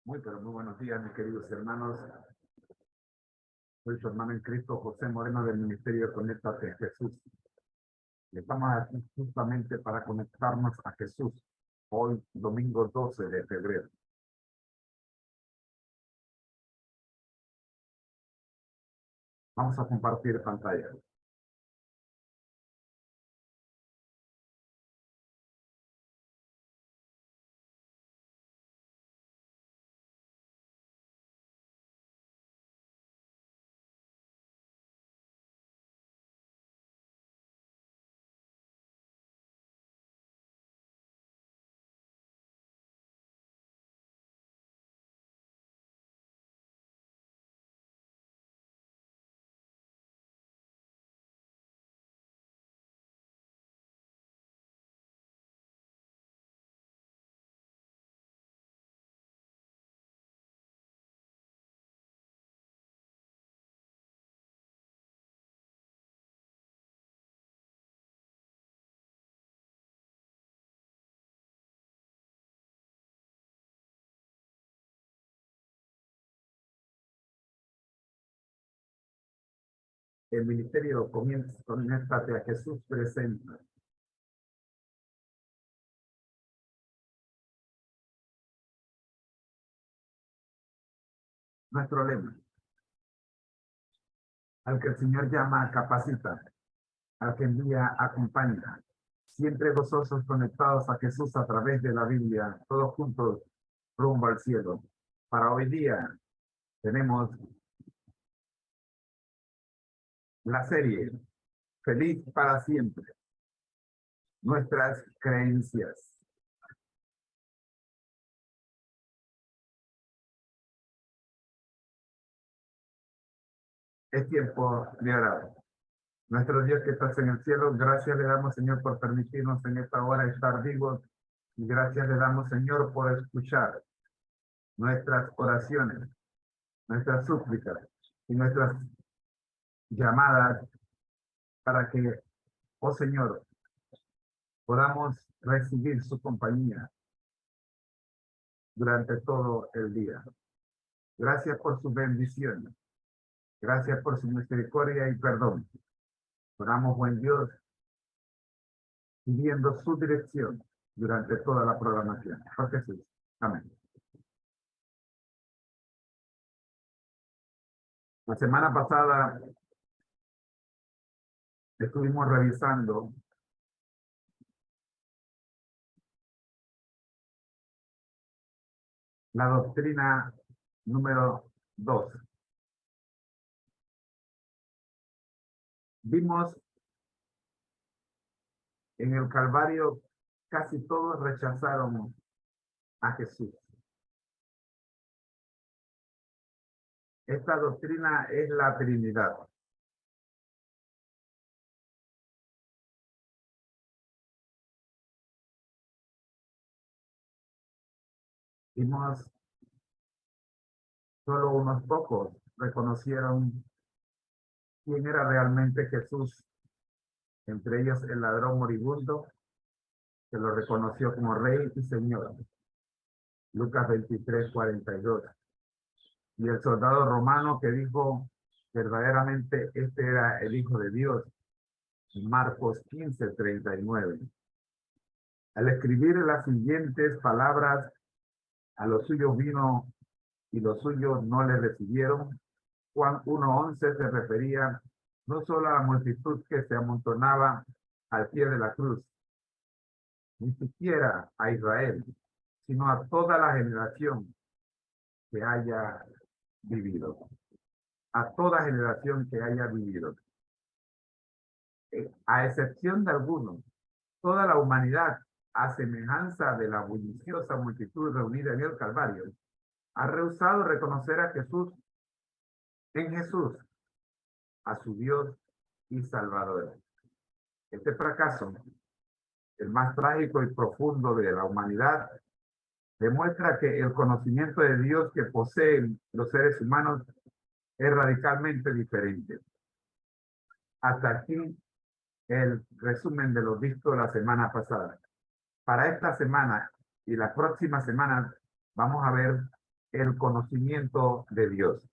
Pero muy buenos días, mis queridos hermanos. Soy su hermano en Cristo, José Moreno, del Ministerio Conéctate a Jesús. Estamos aquí justamente para conectarnos a Jesús, hoy, domingo 12 de febrero. Vamos a compartir pantalla. El Ministerio Conéctate a Jesús presenta nuestro lema: al que el Señor llama, capacita; al que envía, acompaña. Siempre gozosos, conectados a Jesús a través de la Biblia, todos juntos rumbo al cielo. Para hoy día tenemos la serie Feliz para siempre, nuestras creencias. Es tiempo de orar. Nuestro Dios que estás en el cielo, gracias le damos, Señor, por permitirnos en esta hora estar vivos, y gracias le damos, Señor, por escuchar nuestras oraciones, nuestras súplicas y nuestras llamadas, para que, oh Señor, podamos recibir su compañía durante todo el día. Gracias por su bendición. Gracias por su misericordia y perdón. Oramos, buen Dios, siguiendo su dirección durante toda la programación. Por Jesús. Amén. La semana pasada estuvimos revisando la doctrina número 2. Vimos en el Calvario casi todos rechazaron a Jesús. Esta doctrina es la Trinidad. Vimos solo unos pocos reconocieron quién era realmente Jesús, entre ellos el ladrón moribundo, que lo reconoció como Rey y Señor. Lucas 23:42. Y el soldado romano que dijo verdaderamente este era el Hijo de Dios. Marcos 15:39. Al escribir las siguientes palabras, a los suyos vino y los suyos no le recibieron. Juan 1:11 se refería no solo a la multitud que se amontonaba al pie de la cruz, ni siquiera a Israel, sino a toda la generación que haya vivido. A toda generación que haya vivido. A excepción de algunos, toda la humanidad, a semejanza de la bulliciosa multitud reunida en el Calvario, ha rehusado reconocer a Jesús, en Jesús, a su Dios y Salvador. Este fracaso, el más trágico y profundo de la humanidad, demuestra que el conocimiento de Dios que poseen los seres humanos es radicalmente diferente. Hasta aquí el resumen de lo visto la semana pasada. Para esta semana y la próxima semana vamos a ver el conocimiento de Dios.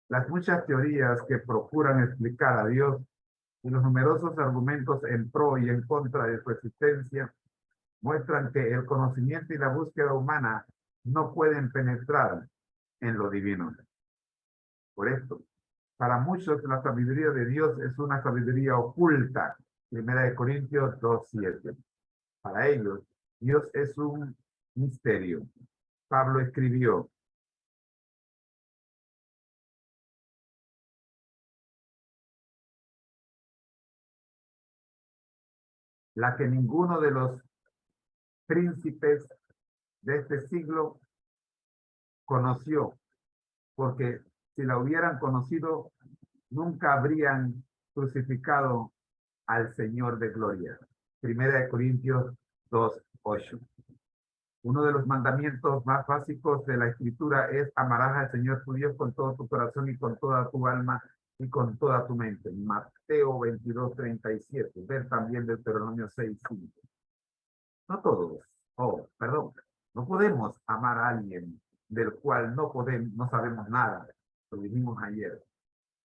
Las muchas teorías que procuran explicar a Dios y los numerosos argumentos en pro y en contra de su existencia muestran que el conocimiento y la búsqueda humana no pueden penetrar en lo divino. Por esto, para muchos la sabiduría de Dios es una sabiduría oculta. 1 Corintios 2:7. Para ellos, Dios es un misterio. Pablo escribió: la que ninguno de los príncipes de este siglo conoció, porque si la hubieran conocido, nunca habrían crucificado al Señor de gloria. 1 Corintios 2:8. Uno de los mandamientos más básicos de la Escritura es: amarás al Señor tu Dios con todo tu corazón y con toda tu alma y con toda tu mente. Mateo 22:37. Ver también Deuteronomio 6:5. No todos, perdón, no podemos amar a alguien del cual no sabemos nada. Lo dijimos ayer.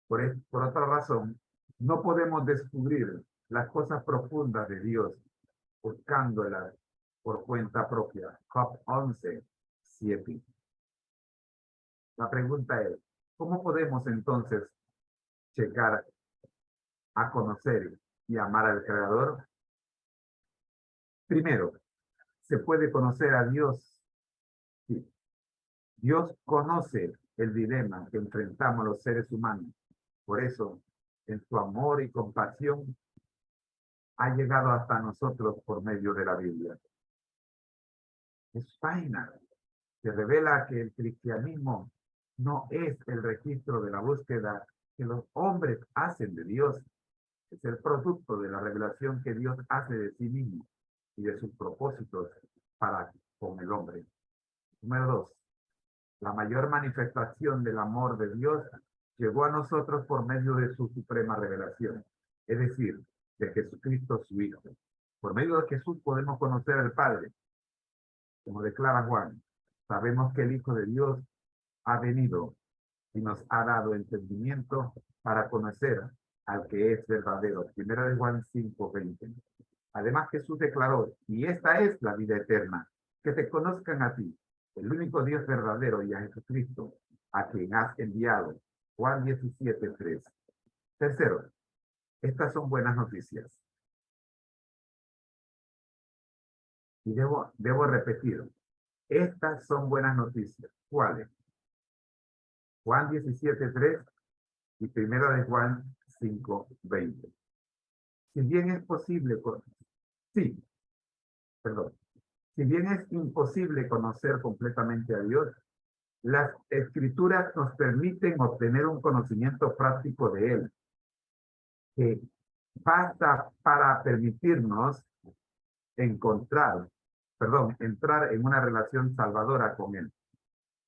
Por otra razón, no podemos descubrir las cosas profundas de Dios buscándolas por cuenta propia. Job 11:7. La pregunta es: ¿cómo podemos entonces llegar a conocer y amar al Creador? Primero, ¿se puede conocer a Dios? Sí. Dios conoce el dilema que enfrentamos los seres humanos. Por eso, en su amor y compasión, ha llegado hasta nosotros por medio de la Biblia. Es página que revela que el cristianismo no es el registro de la búsqueda que los hombres hacen de Dios. Es el producto de la revelación que Dios hace de sí mismo y de sus propósitos para con el hombre. Número 2. La mayor manifestación del amor de Dios llegó a nosotros por medio de su suprema revelación, es decir, de Jesucristo su Hijo. Por medio de Jesús podemos conocer al Padre. Como declara Juan, sabemos que el Hijo de Dios ha venido y nos ha dado entendimiento para conocer al que es verdadero. 1 Juan 5:20. Además, Jesús declaró: y esta es la vida eterna, que te conozcan a ti, el único Dios verdadero, y a Jesucristo, a quien has enviado. Juan 17:3. Tercero, estas son buenas noticias. Y debo repetir, estas son buenas noticias. ¿Cuáles? Juan 17:3 y 1 Juan 5:20. Si bien es posible, sí, perdón. Si bien es imposible conocer completamente a Dios, las escrituras nos permiten obtener un conocimiento práctico de Él, que basta para permitirnos entrar en una relación salvadora con Él.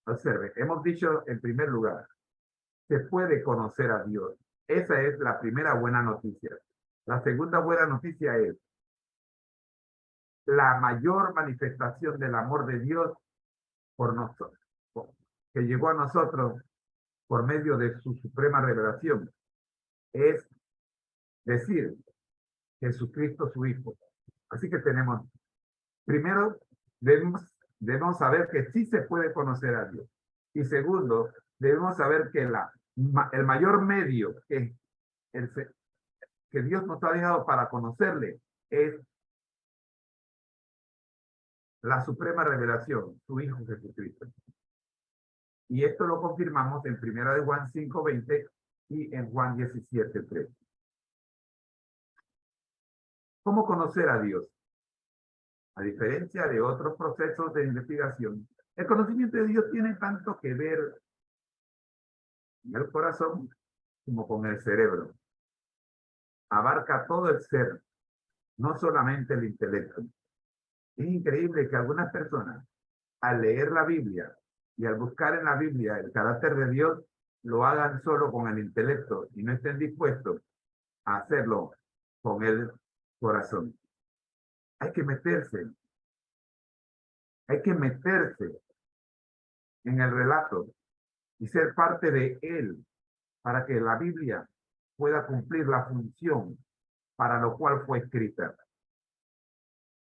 Observe, hemos dicho en primer lugar, se puede conocer a Dios. Esa es la primera buena noticia. La segunda buena noticia es la mayor manifestación del amor de Dios por nosotros, que llegó a nosotros por medio de su suprema revelación, es decir, Jesucristo su Hijo. Así que primero, debemos saber que sí se puede conocer a Dios. Y segundo, debemos saber que el mayor medio que Dios nos ha dejado para conocerle es la suprema revelación, su Hijo Jesucristo. Y esto lo confirmamos en 1 Juan 5:20 y en Juan 17:3. ¿Cómo conocer a Dios? A diferencia de otros procesos de investigación, el conocimiento de Dios tiene tanto que ver en el corazón como con el cerebro. Abarca todo el ser, no solamente el intelecto. Es increíble que algunas personas, al leer la Biblia y al buscar en la Biblia el carácter de Dios, lo hagan solo con el intelecto y no estén dispuestos a hacerlo con el corazón. Hay que meterse Hay que meterse en el relato y ser parte de él para que la Biblia pueda cumplir la función para lo cual fue escrita.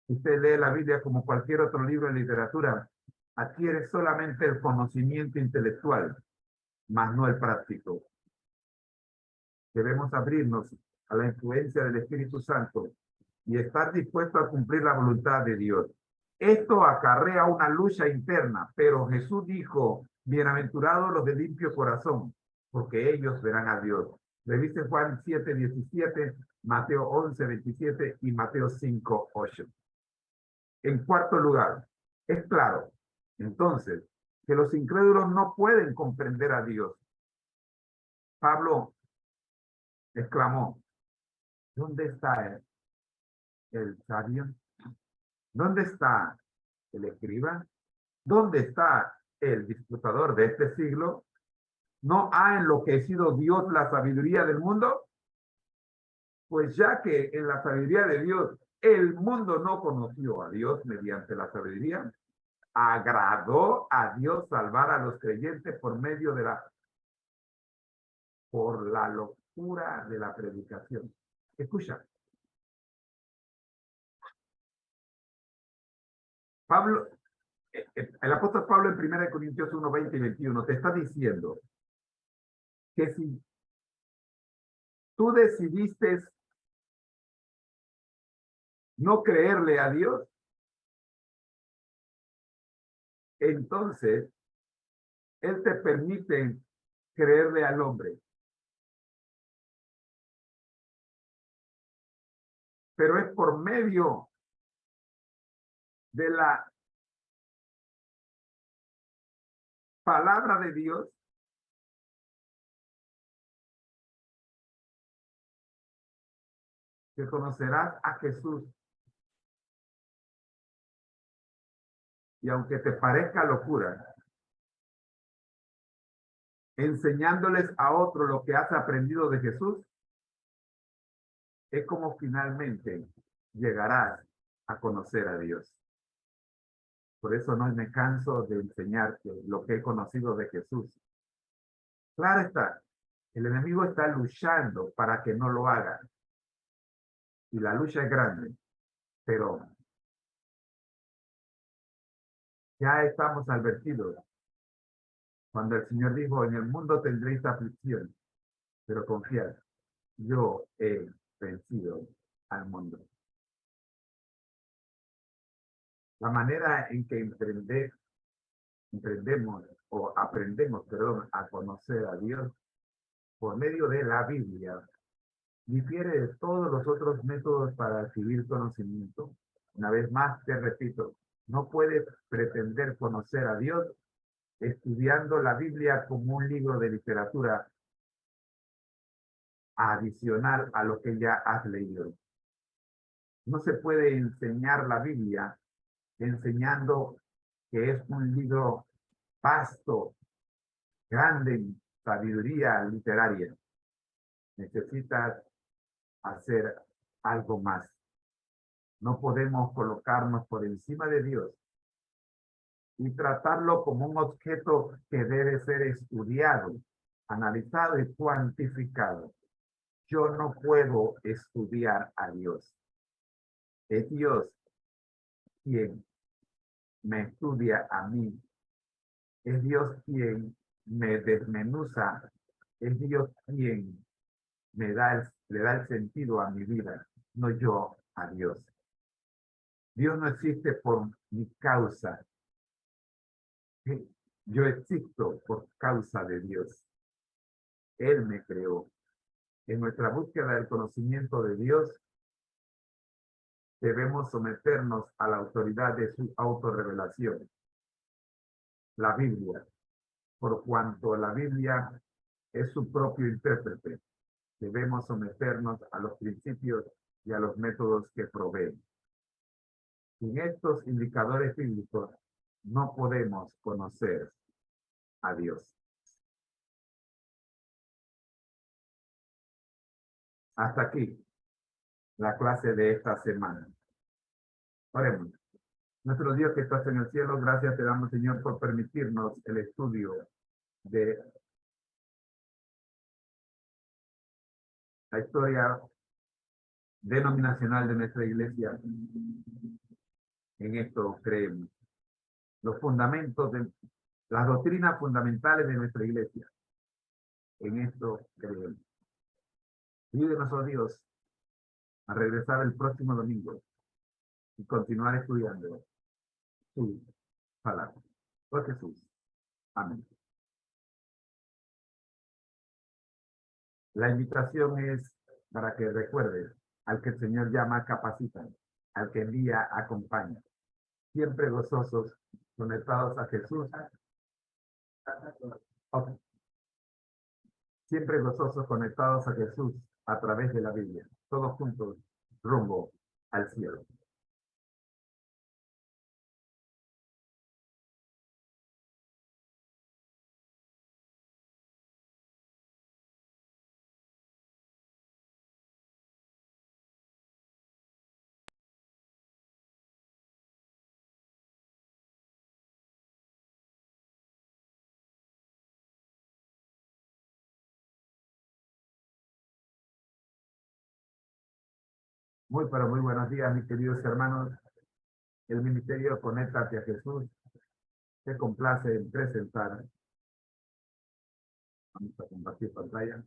Si usted lee la Biblia como cualquier otro libro de literatura, adquiere solamente el conocimiento intelectual, mas no el práctico. Debemos abrirnos a la influencia del Espíritu Santo y estar dispuestos a cumplir la voluntad de Dios. Esto acarrea una lucha interna, pero Jesús dijo, bienaventurados los de limpio corazón, porque ellos verán a Dios. Revise Juan 7:17, Mateo 11:27 y Mateo 5:8. En cuarto lugar, es claro, entonces, que los incrédulos no pueden comprender a Dios. Pablo exclamó, ¿dónde está el sabio? ¿Dónde está el escriba? ¿Dónde está el disputador de este siglo? ¿No ha enloquecido Dios la sabiduría del mundo? Pues ya que en la sabiduría de Dios el mundo no conoció a Dios mediante la sabiduría, agradó a Dios salvar a los creyentes por la locura de la predicación. Escucha. Pablo, el apóstol Pablo en 1 Corintios 1:20 y 21 te está diciendo que si tú decidiste no creerle a Dios, entonces Él te permite creerle al hombre. Pero es por medio de la palabra de Dios que conocerás a Jesús. Y aunque te parezca locura, enseñándoles a otros lo que has aprendido de Jesús, es como finalmente llegarás a conocer a Dios. Por eso no me canso de enseñarte lo que he conocido de Jesús. Claro está, el enemigo está luchando para que no lo haga. Y la lucha es grande, pero ya estamos advertidos. Cuando el Señor dijo, en el mundo tendréis aflicción, pero confiad, yo he vencido al mundo. La manera en que aprendemos, a conocer a Dios por medio de la Biblia, difiere de todos los otros métodos para adquirir conocimiento. Una vez más, te repito, no puedes pretender conocer a Dios estudiando la Biblia como un libro de literatura adicional a lo que ya has leído. No se puede enseñar la Biblia enseñando que es un libro vasto, grande en sabiduría literaria. Necesitas hacer algo más. No podemos colocarnos por encima de Dios y tratarlo como un objeto que debe ser estudiado, analizado y cuantificado. Yo no puedo estudiar a Dios. Es Dios quien me estudia a mí. Es Dios quien me desmenuza. Es Dios quien le da el sentido a mi vida, no yo a Dios. Dios no existe por mi causa. Yo existo por causa de Dios. Él me creó. En nuestra búsqueda del conocimiento de Dios, debemos someternos a la autoridad de su autorrevelación, la Biblia, por cuanto la Biblia es su propio intérprete. Debemos someternos a los principios y a los métodos que provee. Sin estos indicadores bíblicos, no podemos conocer a Dios. Hasta aquí la clase de esta semana. Oremos. Nuestro Dios que estás en el cielo, gracias te damos, Señor, por permitirnos el estudio de la historia denominacional de nuestra iglesia. En esto creemos. Los fundamentos de las doctrinas fundamentales de nuestra iglesia. En esto creemos. Ayúdenos, oh Dios, a regresar el próximo domingo y continuar estudiando su palabra. Por Jesús. Amén. La invitación es para que recuerdes al que el Señor llama capacita, al que envía acompaña. Siempre gozosos, conectados a Jesús. Okay. Siempre gozosos, conectados a Jesús a través de la Biblia. Todos juntos, rumbo al cielo. Muy, pero muy buenos días, mis queridos hermanos. El Ministerio Conéctate a Jesús se complace en presentar. Vamos a compartir pantalla.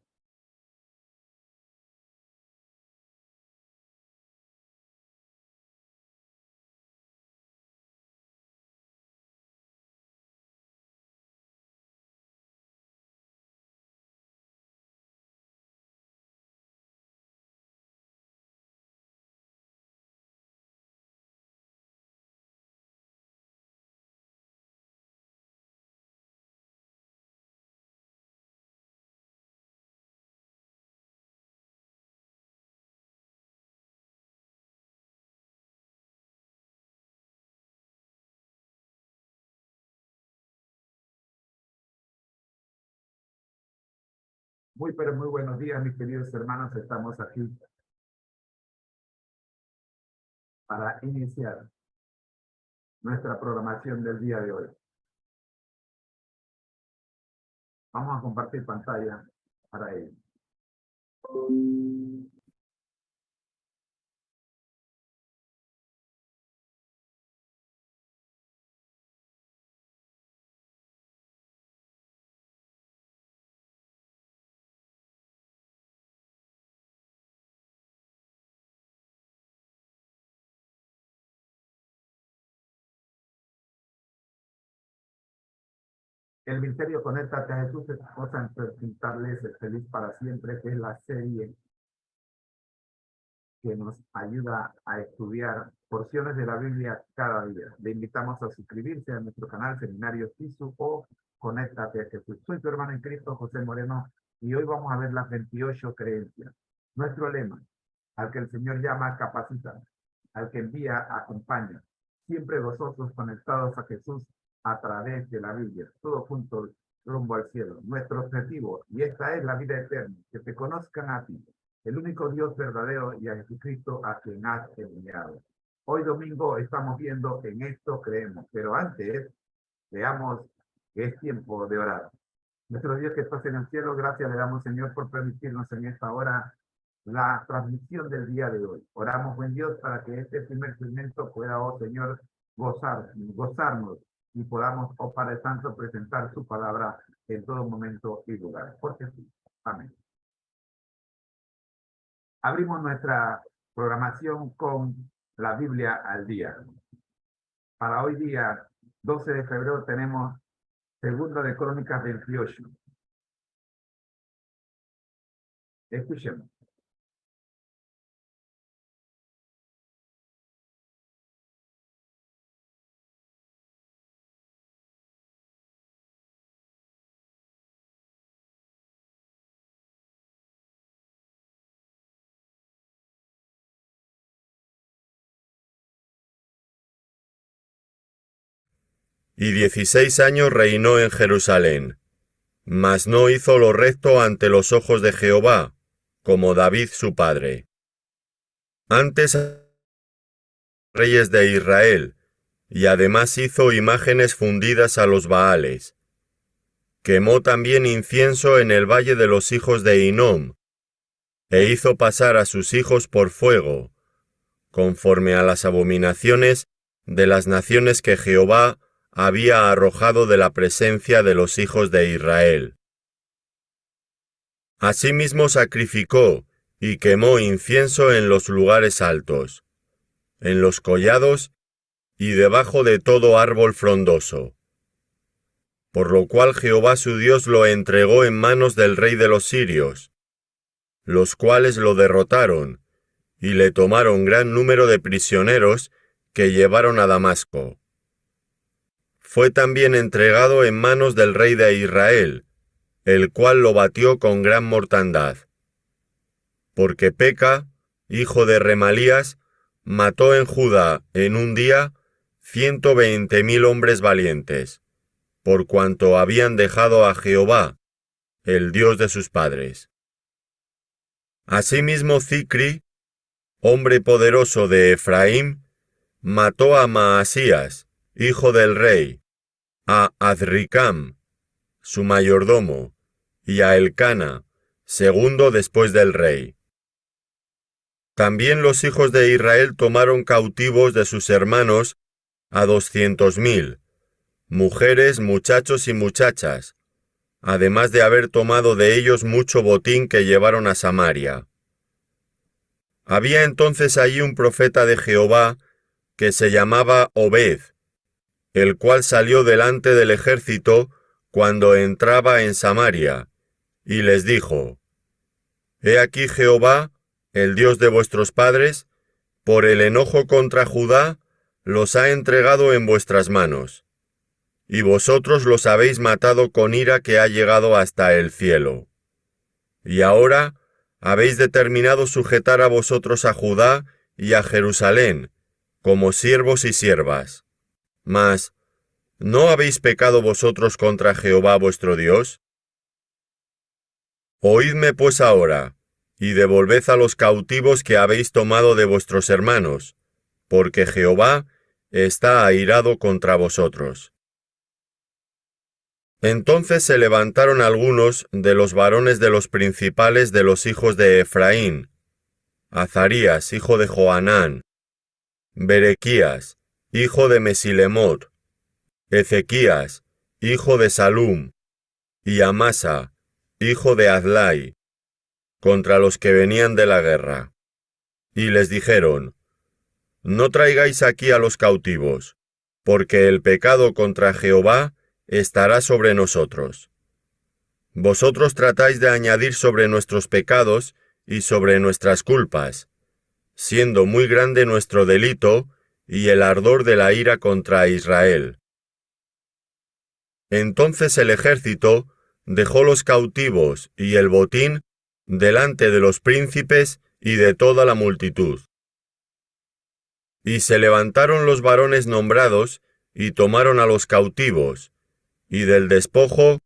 Muy, pero muy buenos días, mis queridos hermanos. Estamos aquí para iniciar nuestra programación del día de hoy. Vamos a compartir pantalla para ello. El Ministerio Conéctate a Jesús es cosa en presentarles el Feliz para Siempre, que es la serie que nos ayuda a estudiar porciones de la Biblia cada día. Le invitamos a suscribirse a nuestro canal Seminario Sisu o Conéctate a Jesús. Soy tu hermano en Cristo, José Moreno, y hoy vamos a ver las 28 creencias. Nuestro lema: al que el Señor llama, capacita; al que envía, acompaña. Siempre gozosos, conectados a Jesús a través de la Biblia. Todos juntos, rumbo al cielo. Nuestro objetivo, y esta es la vida eterna, que te conozcan a ti, el único Dios verdadero, y a Jesucristo a quien has enviado. Hoy domingo estamos viendo En esto creemos, pero antes veamos que es tiempo de orar. Nuestro Dios que estás en el cielo, gracias le damos, Señor, por permitirnos en esta hora la transmisión del día de hoy. Oramos, buen Dios, para que este primer segmento pueda, oh Señor, gozarnos y podamos, oh Padre Santo, presentar su palabra en todo momento y lugar. Por Jesús. Amén. Abrimos nuestra programación con la Biblia al día. Para hoy día, 12 de febrero, tenemos Segunda de Crónicas 28. Escuchemos. Y 16 años reinó en Jerusalén, mas no hizo lo recto ante los ojos de Jehová, como David su padre. Antes reyes de Israel, y además hizo imágenes fundidas a los Baales. Quemó también incienso en el valle de los hijos de Hinnom, e hizo pasar a sus hijos por fuego, conforme a las abominaciones de las naciones que Jehová había arrojado de la presencia de los hijos de Israel. Asimismo sacrificó y quemó incienso en los lugares altos, en los collados y debajo de todo árbol frondoso. Por lo cual Jehová su Dios lo entregó en manos del rey de los sirios, los cuales lo derrotaron, y le tomaron gran número de prisioneros que llevaron a Damasco. Fue también entregado en manos del rey de Israel, el cual lo batió con gran mortandad. Porque Peca, hijo de Remalías, mató en Judá en un día 120,000 hombres valientes, por cuanto habían dejado a Jehová, el Dios de sus padres. Asimismo Zicri, hombre poderoso de Efraín, mató a Maasías, hijo del rey, a Azricam, su mayordomo, y a Elcana, segundo después del rey. También los hijos de Israel tomaron cautivos de sus hermanos a 200,000, mujeres, muchachos y muchachas, además de haber tomado de ellos mucho botín que llevaron a Samaria. Había entonces allí un profeta de Jehová que se llamaba Obed, el cual salió delante del ejército cuando entraba en Samaria, y les dijo: He aquí Jehová, el Dios de vuestros padres, por el enojo contra Judá, los ha entregado en vuestras manos, y vosotros los habéis matado con ira que ha llegado hasta el cielo. Y ahora habéis determinado sujetar a vosotros a Judá y a Jerusalén, como siervos y siervas. Mas, ¿no habéis pecado vosotros contra Jehová vuestro Dios? Oídme pues ahora, y devolved a los cautivos que habéis tomado de vuestros hermanos, porque Jehová está airado contra vosotros. Entonces se levantaron algunos de los varones de los principales de los hijos de Efraín: Azarías, hijo de Johanán; Berequías, hijo de Mesilemot; Ezequías, hijo de Salum; y Amasa, hijo de Adlai, contra los que venían de la guerra. Y les dijeron: No traigáis aquí a los cautivos, porque el pecado contra Jehová estará sobre nosotros. Vosotros tratáis de añadir sobre nuestros pecados y sobre nuestras culpas, siendo muy grande nuestro delito y el ardor de la ira contra Israel. Entonces el ejército dejó los cautivos y el botín delante de los príncipes y de toda la multitud. Y se levantaron los varones nombrados y tomaron a los cautivos, y del despojo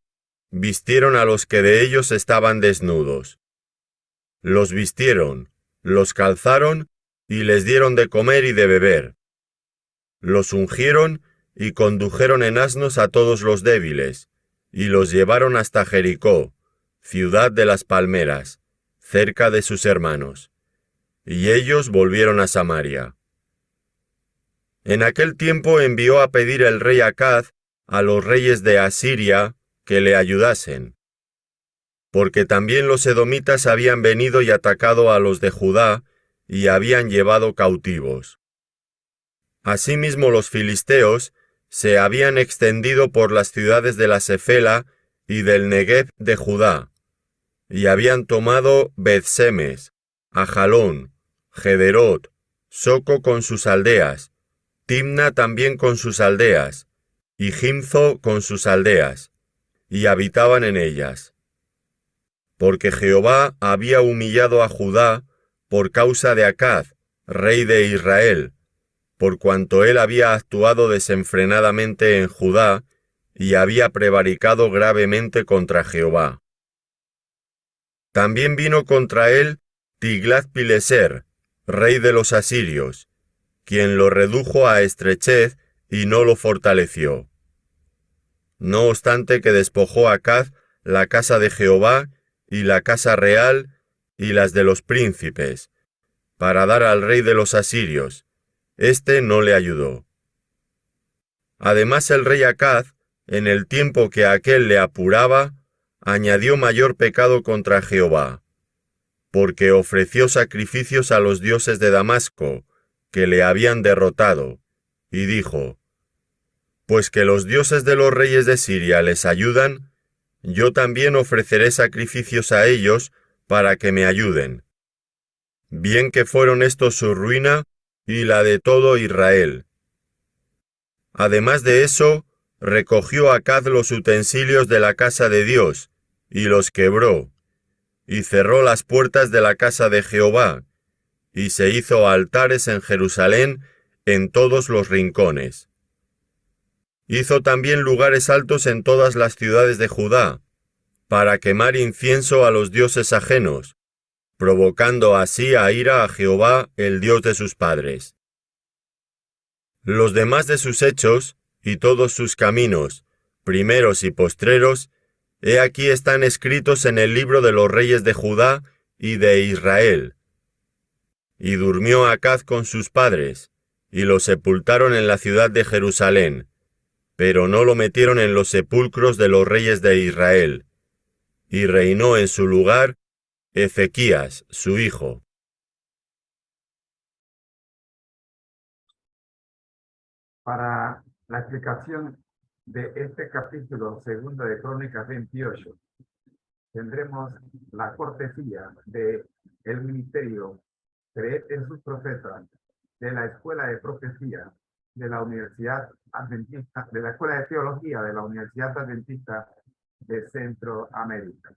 vistieron a los que de ellos estaban desnudos. Los vistieron, los calzaron y les dieron de comer y de beber. Los ungieron y condujeron en asnos a todos los débiles, y los llevaron hasta Jericó, ciudad de las palmeras, cerca de sus hermanos. Y ellos volvieron a Samaria. En aquel tiempo envió a pedir el rey Acaz a los reyes de Asiria que le ayudasen, porque también los edomitas habían venido y atacado a los de Judá y habían llevado cautivos. Asimismo los filisteos se habían extendido por las ciudades de la Sefela y del Negev de Judá, y habían tomado Beth-Semes, Ajalón, Gederot, Soco con sus aldeas, Timna también con sus aldeas, y Gimzo con sus aldeas, y habitaban en ellas. Porque Jehová había humillado a Judá por causa de Acaz, rey de Israel, por cuanto él había actuado desenfrenadamente en Judá y había prevaricado gravemente contra Jehová. También vino contra él Tiglat-Pileser, rey de los asirios, quien lo redujo a estrechez y no lo fortaleció. No obstante que despojó Acaz la casa de Jehová y la casa real y las de los príncipes, para dar al rey de los asirios. Este no le ayudó. Además el rey Acaz, en el tiempo que aquél le apuraba, añadió mayor pecado contra Jehová, porque ofreció sacrificios a los dioses de Damasco, que le habían derrotado, y dijo: Pues que los dioses de los reyes de Siria les ayudan, yo también ofreceré sacrificios a ellos para que me ayuden. Bien que fueron estos su ruina y la de todo Israel. Además de eso, recogió Acaz los utensilios de la casa de Dios, y los quebró, y cerró las puertas de la casa de Jehová, y se hizo altares en Jerusalén en todos los rincones. Hizo también lugares altos en todas las ciudades de Judá, para quemar incienso a los dioses ajenos, provocando así a ira a Jehová, el Dios de sus padres. Los demás de sus hechos, y todos sus caminos, primeros y postreros, he aquí están escritos en el libro de los reyes de Judá y de Israel. Y durmió Acaz con sus padres, y lo sepultaron en la ciudad de Jerusalén, pero no lo metieron en los sepulcros de los reyes de Israel, y reinó en su lugar Ezequías, su hijo. Para la explicación de este capítulo segundo de Crónicas 28, tendremos la cortesía de el ministerio Creed en sus profetas, de la Escuela de Profecía, de la Universidad Adventista, de la Escuela de Teología de la Universidad Adventista de Centroamérica.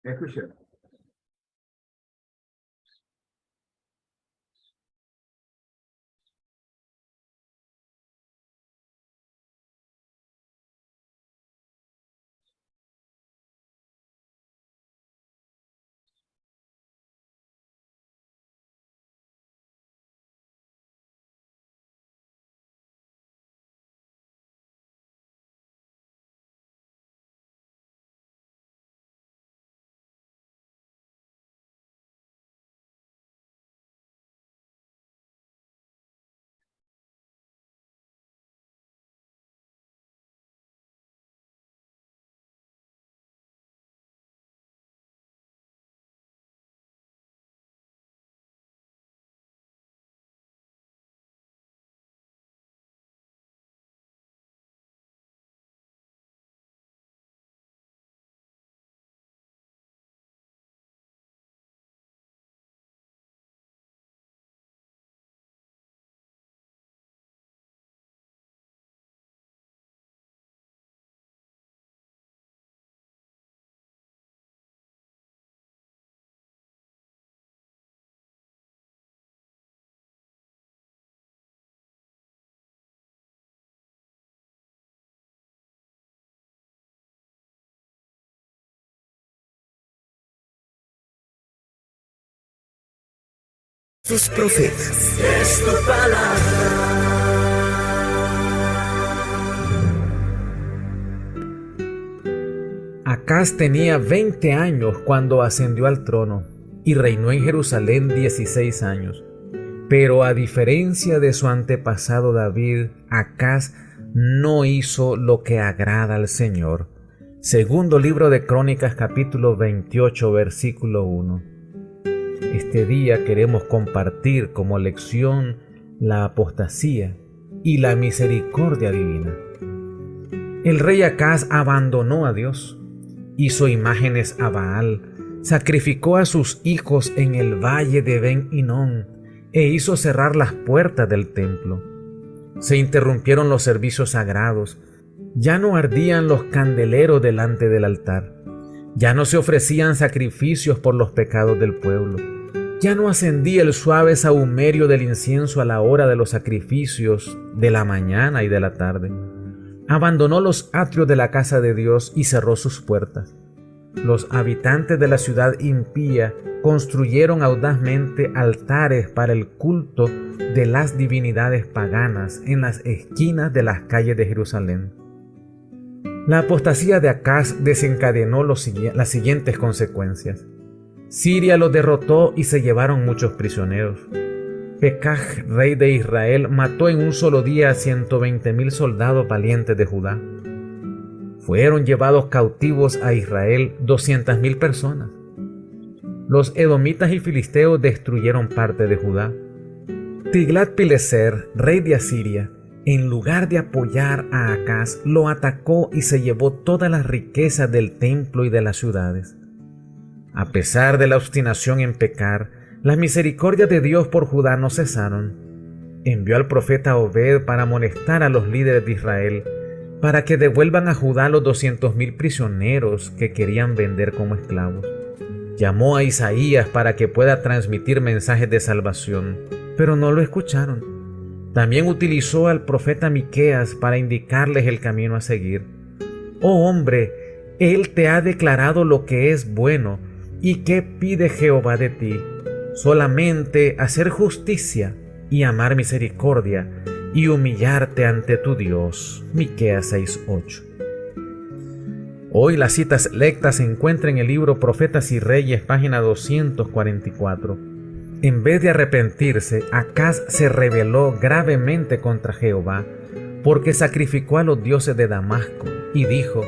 Escuchen. Sus profetas. Es tu palabra. Acaz tenía 20 años cuando ascendió al trono y reinó en Jerusalén 16 años. Pero a diferencia de su antepasado David, Acaz no hizo lo que agrada al Señor. Segundo libro de Crónicas, capítulo 28, versículo 1. Este día queremos compartir como lección la apostasía y la misericordia divina. El rey Acaz abandonó a Dios, hizo imágenes a Baal, sacrificó a sus hijos en el valle de Ben Hinnom e hizo cerrar las puertas del templo. Se interrumpieron los servicios sagrados, Ya no ardían los candeleros delante del altar. Ya no se ofrecían sacrificios por los pecados del pueblo. Ya no ascendía el suave sahumerio del incienso a la hora de los sacrificios de la mañana y de la tarde. Abandonó los atrios de la casa de Dios y cerró sus puertas. Los habitantes de la ciudad impía construyeron audazmente altares para el culto de las divinidades paganas en las esquinas de las calles de Jerusalén. La apostasía de Acaz desencadenó las siguientes consecuencias. Siria los derrotó y se llevaron muchos prisioneros. Pekaj, rey de Israel, mató en un solo día a 120,000 soldados valientes de Judá. Fueron llevados cautivos a Israel 200,000 personas. Los edomitas y filisteos destruyeron parte de Judá. Tiglat-Pileser, rey de Asiria, en lugar de apoyar a Acaz, lo atacó y se llevó todas las riquezas del templo y de las ciudades. A pesar de la obstinación en pecar, las misericordias de Dios por Judá no cesaron. Envió al profeta Obed para amonestar a los líderes de Israel, para que devuelvan a Judá los 200,000 prisioneros que querían vender como esclavos. Llamó a Isaías para que pueda transmitir mensajes de salvación, pero no lo escucharon. También utilizó al profeta Miqueas para indicarles el camino a seguir. Oh hombre, él te ha declarado lo que es bueno. ¿Y qué pide Jehová de ti? Solamente hacer justicia y amar misericordia y humillarte ante tu Dios. Miqueas 6:8. Hoy la cita selecta se encuentra en el libro Profetas y Reyes, página 244. En vez de arrepentirse, Acaz se rebeló gravemente contra Jehová, porque sacrificó a los dioses de Damasco, y dijo: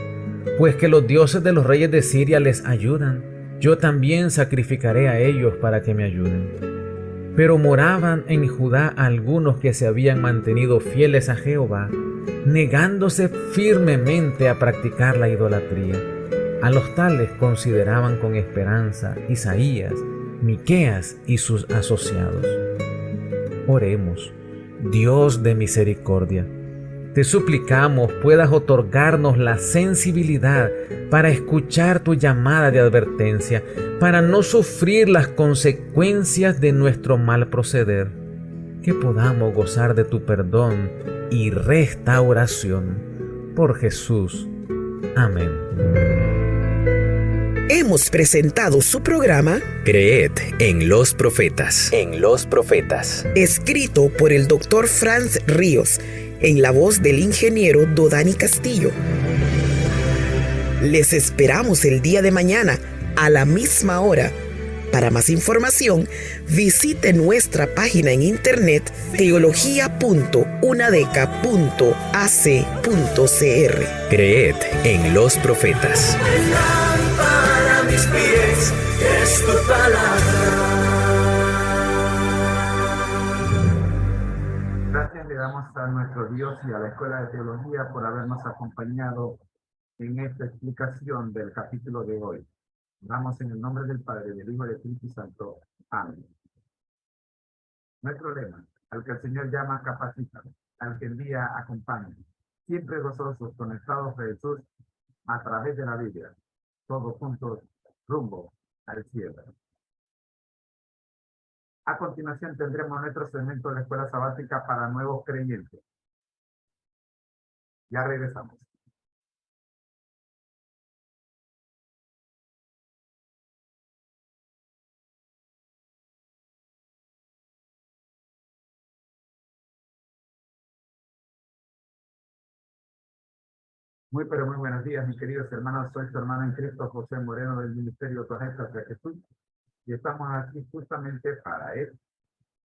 pues que los dioses de los reyes de Siria les ayudan, yo también sacrificaré a ellos para que me ayuden. Pero moraban en Judá algunos que se habían mantenido fieles a Jehová, negándose firmemente a practicar la idolatría. A los tales consideraban con esperanza Isaías, Miqueas y sus asociados. Oremos. Dios de misericordia, te suplicamos puedas otorgarnos la sensibilidad para escuchar tu llamada de advertencia, para no sufrir las consecuencias de nuestro mal proceder, que podamos gozar de tu perdón y restauración. Por Jesús. Amén. Hemos presentado su programa Creed en los profetas. En los profetas. Escrito por el Dr. Franz Ríos, en la voz del ingeniero Dodani Castillo. Les esperamos el día de mañana a la misma hora. Para más información, visite nuestra página en internet teología.unadeca.ac.cr. Creed en los profetas. Lámpara a mis pies es tu palabra. Gracias le damos a nuestro Dios y a la Escuela de Teología por habernos acompañado en esta explicación del capítulo de hoy. Vamos en el nombre del Padre, del Hijo y del Espíritu Santo. Amén. Nuestro lema: al que el Señor llama, capacita; al que envía, acompaña. Siempre gozosos, conectados a Jesús a través de la Biblia. Todos juntos, rumbo al cielo. A continuación tendremos nuestro segmento de la Escuela Sabática para nuevos creyentes. Ya regresamos. Muy, pero muy buenos días, mis queridos hermanos. Soy su hermano en Cristo, José Moreno, del Ministerio Torretas de Jesús. Y estamos aquí justamente para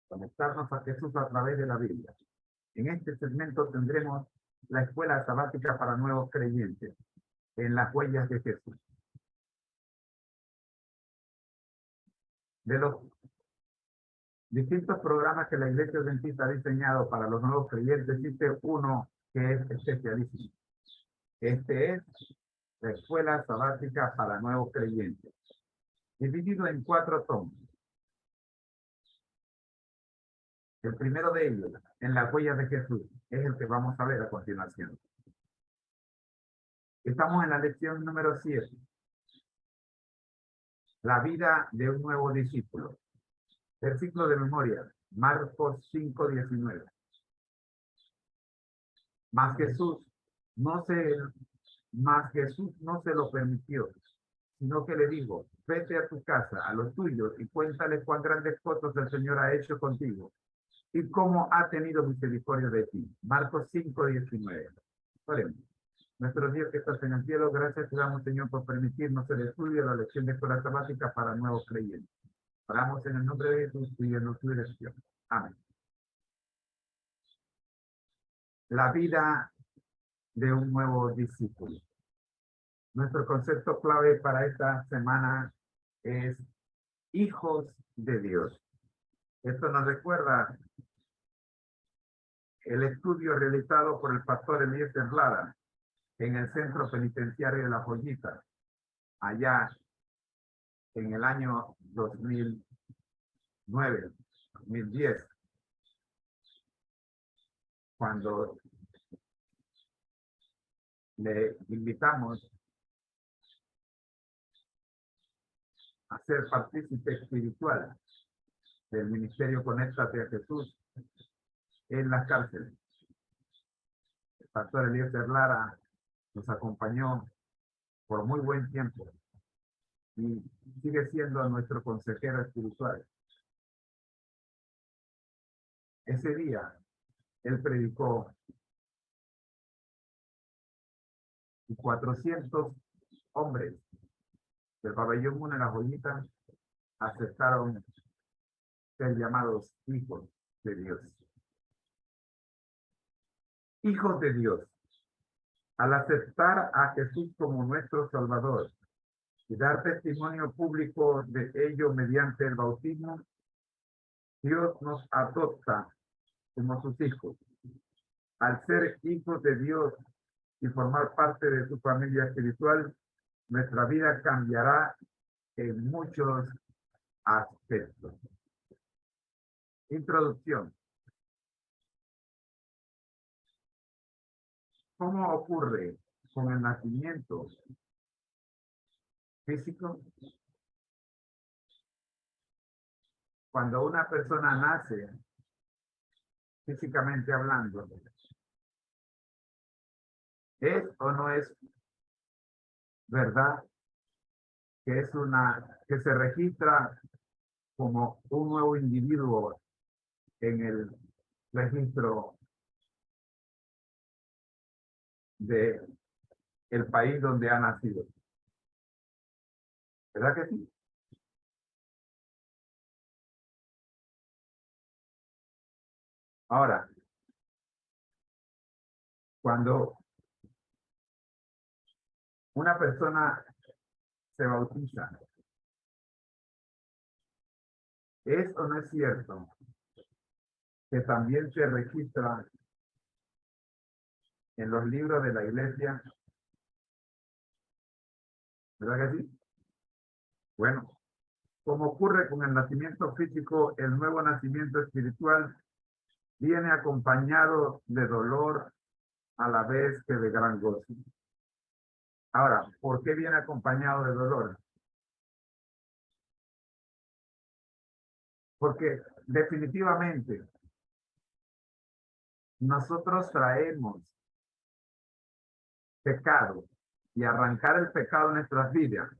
conectarnos a Jesús a través de la Biblia. En este segmento tendremos la Escuela Sabática para nuevos creyentes, en las huellas de Jesús. De los distintos programas que la Iglesia Adventista ha diseñado para los nuevos creyentes, existe uno que es especialísimo. Este es la Escuela Sabática para nuevos creyentes, dividido en 4 tomos. El primero de ellos, en las huellas de Jesús, es el que vamos a ver a continuación. Estamos en la lección número 7. La vida de un nuevo discípulo. Versículo de memoria, Marcos 5:19. Mas Jesús no se lo permitió, sino que le dijo, vete a tu casa, a los tuyos, y cuéntale cuán grandes cosas el Señor ha hecho contigo, y cómo ha tenido misericordia de ti. Marcos 5:19. Oremos. Nuestro Dios que estás en el cielo, gracias te damos, Señor, por permitirnos el estudio de la lección de escuela sabática para nuevos creyentes. Oramos en el nombre de Jesús pidiendo tu dirección. Amén. La vida de un nuevo discípulo. Nuestro concepto clave para esta semana es hijos de Dios. Esto nos recuerda el estudio realizado por el pastor Eliezer Lara en el centro penitenciario de La Joyita, allá en el año 2009, 2010, cuando le invitamos a ser partícipe espiritual del Ministerio Conéctate a Jesús en las cárceles. El pastor Eliezer Lara nos acompañó por muy buen tiempo y sigue siendo nuestro consejero espiritual. Ese día, él predicó y 400 hombres del pabellón 1 de La Joyita aceptaron ser llamados hijos de Dios. Hijos de Dios. Al aceptar a Jesús como nuestro Salvador y dar testimonio público de ello mediante el bautismo, Dios nos adopta como sus hijos. Al ser hijos de Dios y formar parte de su familia espiritual, nuestra vida cambiará en muchos aspectos. Introducción. ¿Cómo ocurre con el nacimiento físico? Cuando una persona nace, físicamente hablando, ¿es o no es verdad que que se registra como un nuevo individuo en el registro de el país donde ha nacido? ¿Verdad que sí? Ahora, cuando una persona se bautiza, ¿es o no es cierto que también se registra en los libros de la iglesia? ¿Verdad que sí? Bueno, como ocurre con el nacimiento físico, el nuevo nacimiento espiritual viene acompañado de dolor a la vez que de gran gozo. Ahora, ¿por qué viene acompañado de dolor? Porque definitivamente nosotros traemos pecado y arrancar el pecado en nuestras vidas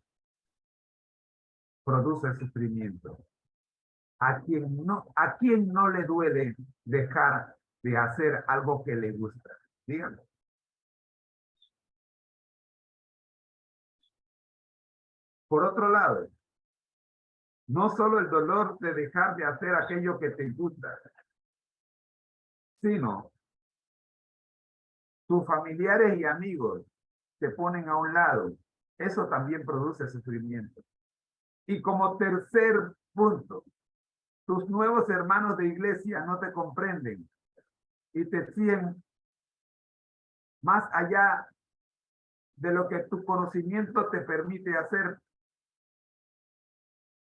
produce sufrimiento. ¿A quién no le duele dejar de hacer algo que le gusta? Díganme. Por otro lado, no solo el dolor de dejar de hacer aquello que te gusta, sino tus familiares y amigos te ponen a un lado. Eso también produce sufrimiento. Y como tercer punto, tus nuevos hermanos de iglesia no te comprenden y te exigen más allá de lo que tu conocimiento te permite hacer.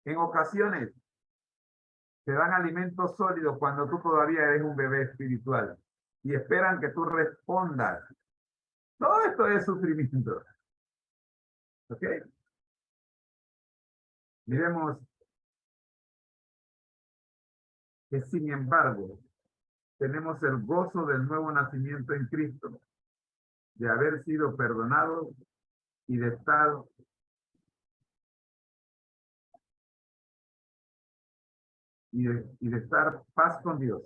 En ocasiones te dan alimentos sólidos cuando tú todavía eres un bebé espiritual y esperan que tú respondas Todo esto es sufrimiento. ¿Ok? Miremos que sin embargo tenemos el gozo del nuevo nacimiento en Cristo, de haber sido perdonados y de estar estar paz con Dios.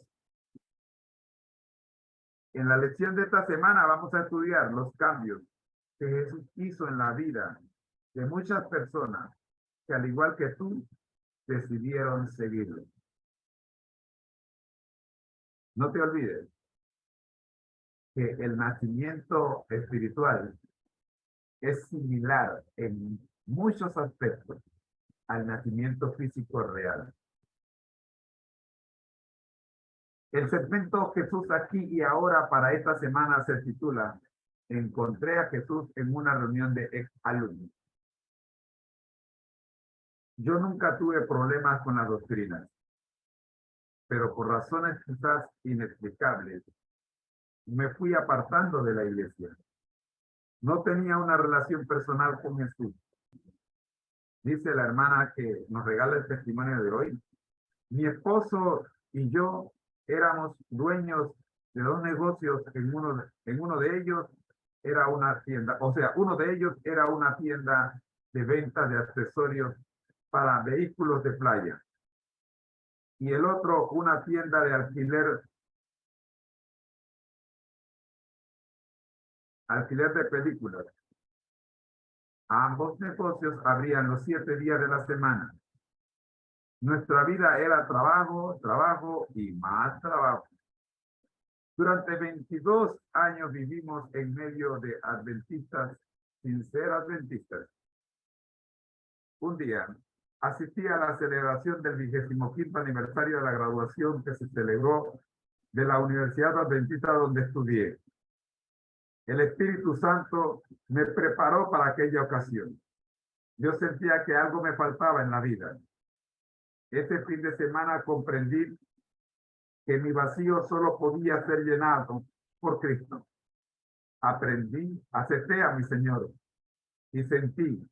En la lección de esta semana vamos a estudiar los cambios que Jesús hizo en la vida de muchas personas que al igual que tú decidieron seguirlo. No te olvides que el nacimiento espiritual es similar en muchos aspectos al nacimiento físico real. El segmento Jesús aquí y ahora para esta semana se titula Encontré a Jesús en una reunión de ex alumnos. Yo nunca tuve problemas con las doctrinas, pero por razones quizás inexplicables, me fui apartando de la iglesia. No tenía una relación personal con Jesús. Dice la hermana que nos regala el testimonio de hoy. Mi esposo y yo éramos dueños de dos negocios. En uno de ellos era una tienda, o sea, uno de ellos era una tienda de venta de accesorios para vehículos de playa. Y el otro, una tienda de alquiler de películas. Ambos negocios abrían los 7 días de la semana. Nuestra vida era trabajo, trabajo y más trabajo. Durante 22 años vivimos en medio de adventistas sin ser adventistas. Un día asistí a la celebración del 25º aniversario de la graduación que se celebró de la Universidad Adventista donde estudié. El Espíritu Santo me preparó para aquella ocasión. Yo sentía que algo me faltaba en la vida. Este fin de semana comprendí que mi vacío solo podía ser llenado por Cristo. Acepté a mi Señor y sentí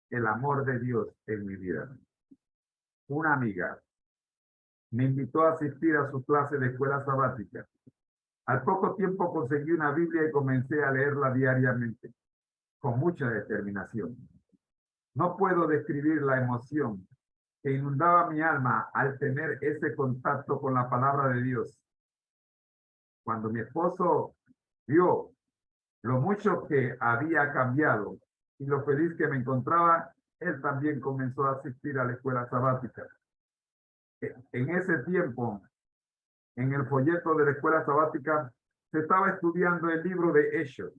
el amor de Dios en mi vida. Una amiga me invitó a asistir a su clase de escuela sabática. Al poco tiempo conseguí una Biblia y comencé a leerla diariamente, con mucha determinación. No puedo describir la emoción que inundaba mi alma al tener ese contacto con la palabra de Dios. Cuando mi esposo vio lo mucho que había cambiado y lo feliz que me encontraba, él también comenzó a asistir a la escuela sabática. En ese tiempo, en el folleto de la escuela sabática, se estaba estudiando el libro de Hechos.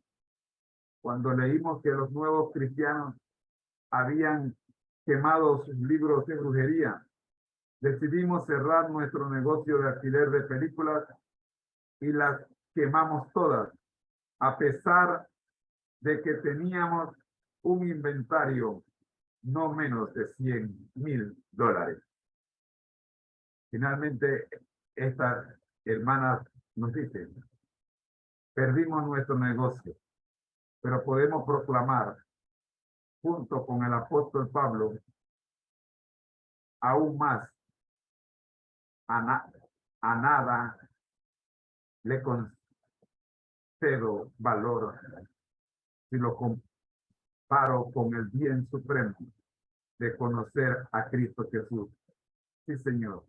Cuando leímos que los nuevos cristianos habían quemado sus libros de brujería, decidimos cerrar nuestro negocio de alquiler de películas y las quemamos todas, a pesar de que teníamos un inventario no menos de $100,000. Finalmente, estas hermanas nos dicen, perdimos nuestro negocio, pero podemos proclamar, junto con el apóstol Pablo, aún más, a nada le concedo valor si lo comparo con el bien supremo de conocer a Cristo Jesús. Sí, Señor,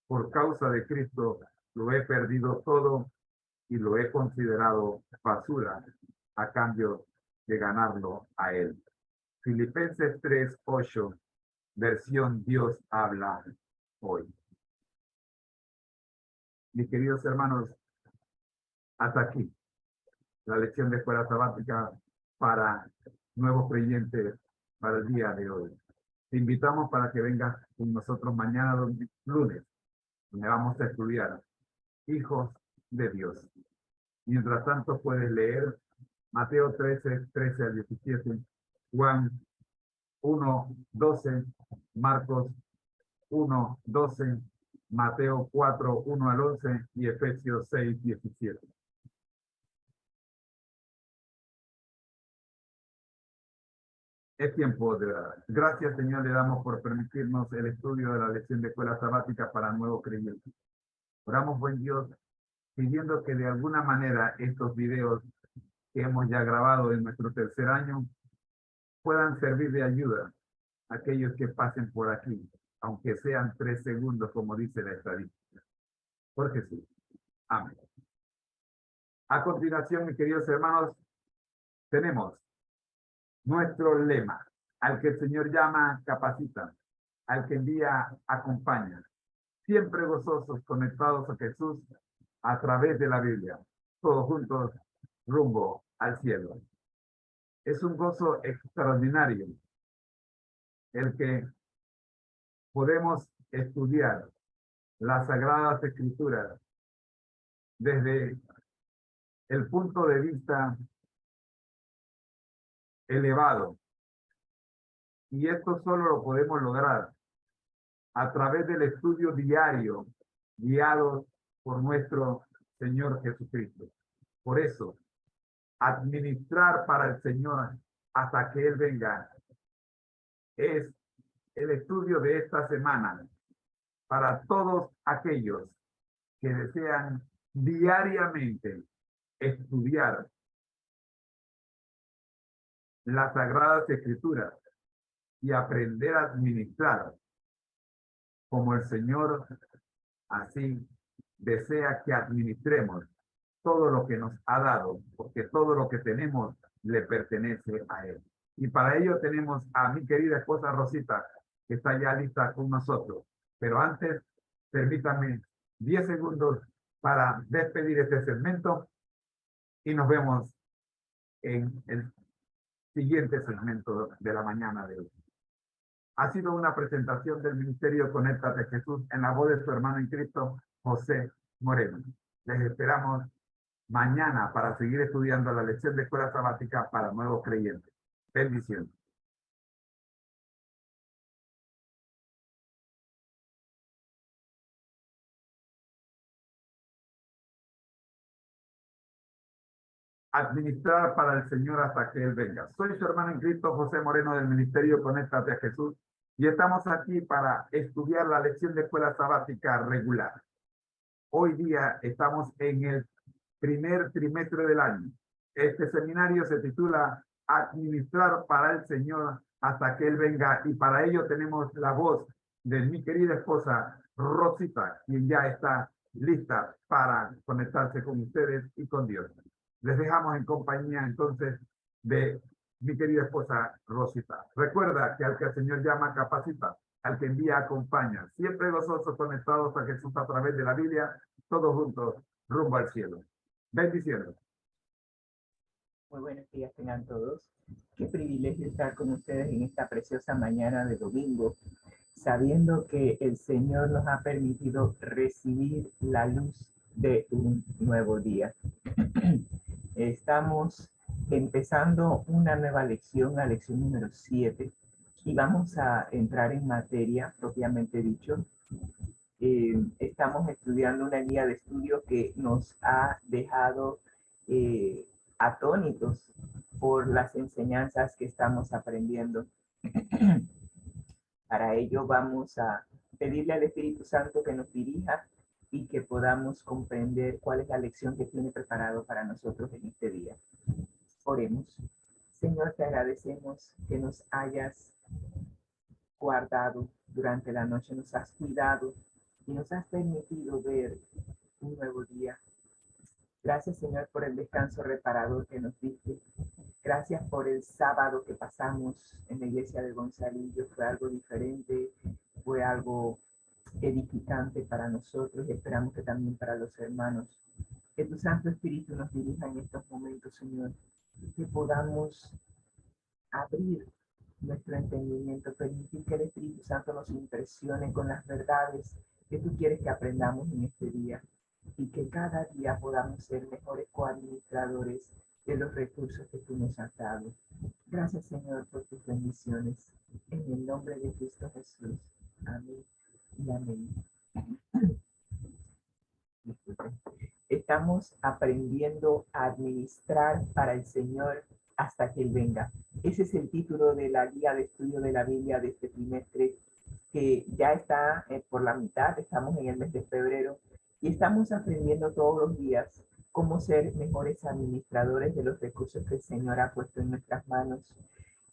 por causa de Cristo lo he perdido todo y lo he considerado basura a cambio de ganarlo a Él. Filipenses 3:8, versión Dios habla hoy. Mis queridos hermanos, hasta aquí la lección de escuela sabática para nuevos creyentes para el día de hoy. Te invitamos para que vengas con nosotros mañana lunes, donde vamos a estudiar hijos de Dios. Mientras tanto puedes leer Mateo 13 al 17, Juan 1:12, Marcos 1:12, Mateo 4:1 al 11 y Efesios 6:17. Es tiempo de orar. Gracias, Señor, le damos por permitirnos el estudio de la lección de escuela sabática para nuevos creyentes. Oramos, buen Dios, pidiendo que de alguna manera estos videos que hemos ya grabado en nuestro tercer año puedan servir de ayuda a aquellos que pasen por aquí, aunque sean 3 segundos, como dice la estadística. Por Jesús. Amén. A continuación, mis queridos hermanos, tenemos nuestro lema: al que el Señor llama, capacita; al que envía, acompaña. Siempre gozosos, conectados a Jesús a través de la Biblia, todos juntos rumbo al cielo. Es un gozo extraordinario el que podemos estudiar las Sagradas Escrituras desde el punto de vista elevado. Y esto solo lo podemos lograr a través del estudio diario, guiados por nuestro Señor Jesucristo. Por eso, administrar para el Señor hasta que Él venga es el estudio de esta semana para todos aquellos que desean diariamente estudiar las Sagradas Escrituras y aprender a administrar como el Señor así desea que administremos todo lo que nos ha dado, porque todo lo que tenemos le pertenece a Él. Y para ello tenemos a mi querida esposa Rosita, que está ya lista con nosotros. Pero antes, permítanme 10 segundos para despedir este segmento y nos vemos en el siguiente segmento de la mañana de hoy. Ha sido una presentación del Ministerio Conéctate Jesús en la voz de su hermano en Cristo, José Moreno. Les esperamos mañana para seguir estudiando la lección de escuela sabática para nuevos creyentes. Bendiciones. Administrar para el Señor hasta que Él venga. Soy su hermano en Cristo, José Moreno, del Ministerio Conéctate a Jesús, y estamos aquí para estudiar la lección de escuela sabática regular. Hoy día estamos en el primer trimestre del año. Este seminario se titula Administrar para el Señor hasta que Él venga, y para ello tenemos la voz de mi querida esposa Rosita, quien ya está lista para conectarse con ustedes y con Dios. Les dejamos en compañía entonces de mi querida esposa Rosita. Recuerda que al que el Señor llama, capacita; al que envía, acompaña. Siempre gozosos, conectados a Jesús a través de la Biblia, todos juntos rumbo al cielo. Bendiciones. Muy buenos días tengan todos. Qué privilegio estar con ustedes en esta preciosa mañana de domingo, sabiendo que el Señor nos ha permitido recibir la luz de un nuevo día. Estamos empezando una nueva lección, la lección número 7, y vamos a entrar en materia propiamente dicho. Estamos estudiando una guía de estudio que nos ha dejado atónitos por las enseñanzas que estamos aprendiendo. Para ello vamos a pedirle al Espíritu Santo que nos dirija y que podamos comprender cuál es la lección que tiene preparado para nosotros en este día. Oremos. Señor, te agradecemos que nos hayas guardado durante la noche, nos has cuidado y nos has permitido ver un nuevo día. Gracias, Señor, por el descanso reparador que nos diste. Gracias por el sábado que pasamos en la iglesia de Gonzalillo. Fue algo diferente, fue algo edificante para nosotros y esperamos que también para los hermanos. Que tu Santo Espíritu nos dirija en estos momentos, Señor, que podamos abrir nuestro entendimiento, permitir que el Espíritu Santo nos impresione con las verdades que tú quieres que aprendamos en este día, y que cada día podamos ser mejores coadministradores de los recursos que tú nos has dado. Gracias, Señor, por tus bendiciones. En el nombre de Cristo Jesús. Amén y amén. Disculpen. Estamos aprendiendo a administrar para el Señor hasta que Él venga. Ese es el título de la guía de estudio de la Biblia de este trimestre, que ya está por la mitad, estamos en el mes de febrero, y estamos aprendiendo todos los días cómo ser mejores administradores de los recursos que el Señor ha puesto en nuestras manos.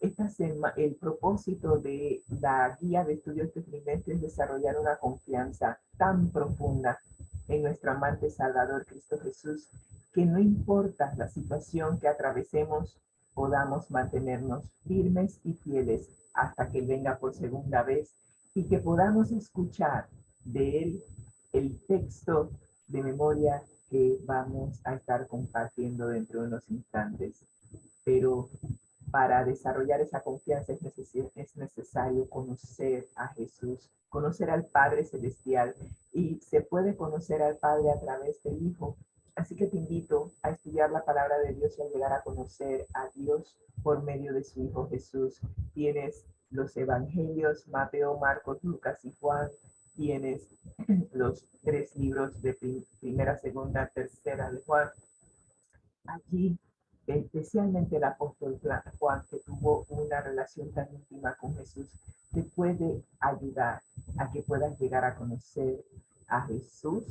El propósito de la guía de estudio de este trimestre es desarrollar una confianza tan profunda en nuestro amante Salvador Cristo Jesús, que no importa la situación que atravesemos, podamos mantenernos firmes y fieles hasta que Él venga por segunda vez, y que podamos escuchar de Él el texto de memoria que vamos a estar compartiendo dentro de unos instantes. Pero para desarrollar esa confianza es necesario conocer a Jesús, conocer al Padre Celestial, y se puede conocer al Padre a través del Hijo. Así que te invito a estudiar la palabra de Dios y a llegar a conocer a Dios por medio de su Hijo Jesús. Tienes los evangelios, Mateo, Marcos, Lucas y Juan. Tienes los 3 libros de primera, segunda, tercera de Juan. Allí, especialmente el apóstol Juan, que tuvo una relación tan íntima con Jesús, te puede ayudar a que puedas llegar a conocer a Jesús,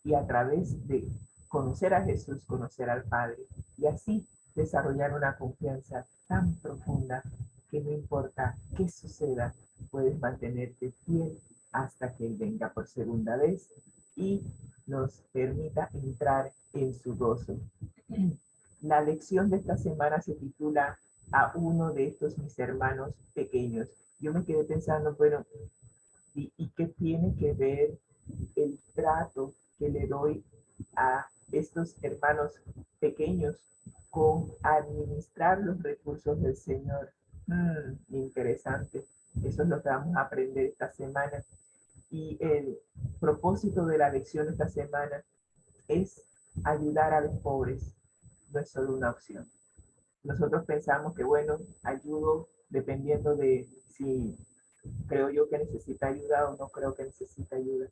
y a través de conocer a Jesús, conocer al Padre, y así desarrollar una confianza tan profunda que no importa qué suceda, puedes mantenerte fiel hasta que Él venga por segunda vez y nos permita entrar en su gozo. La lección de esta semana se titula "A uno de estos mis hermanos pequeños". Yo me quedé pensando, bueno, ¿y qué tiene que ver el trato que le doy a estos hermanos pequeños con administrar los recursos del Señor? Interesante. Eso es lo que vamos a aprender esta semana. Y el propósito de la lección de esta semana es ayudar a los pobres. No es solo una opción. Nosotros pensamos que, bueno, ayudo dependiendo de si creo yo que necesita ayuda o no creo que necesita ayuda.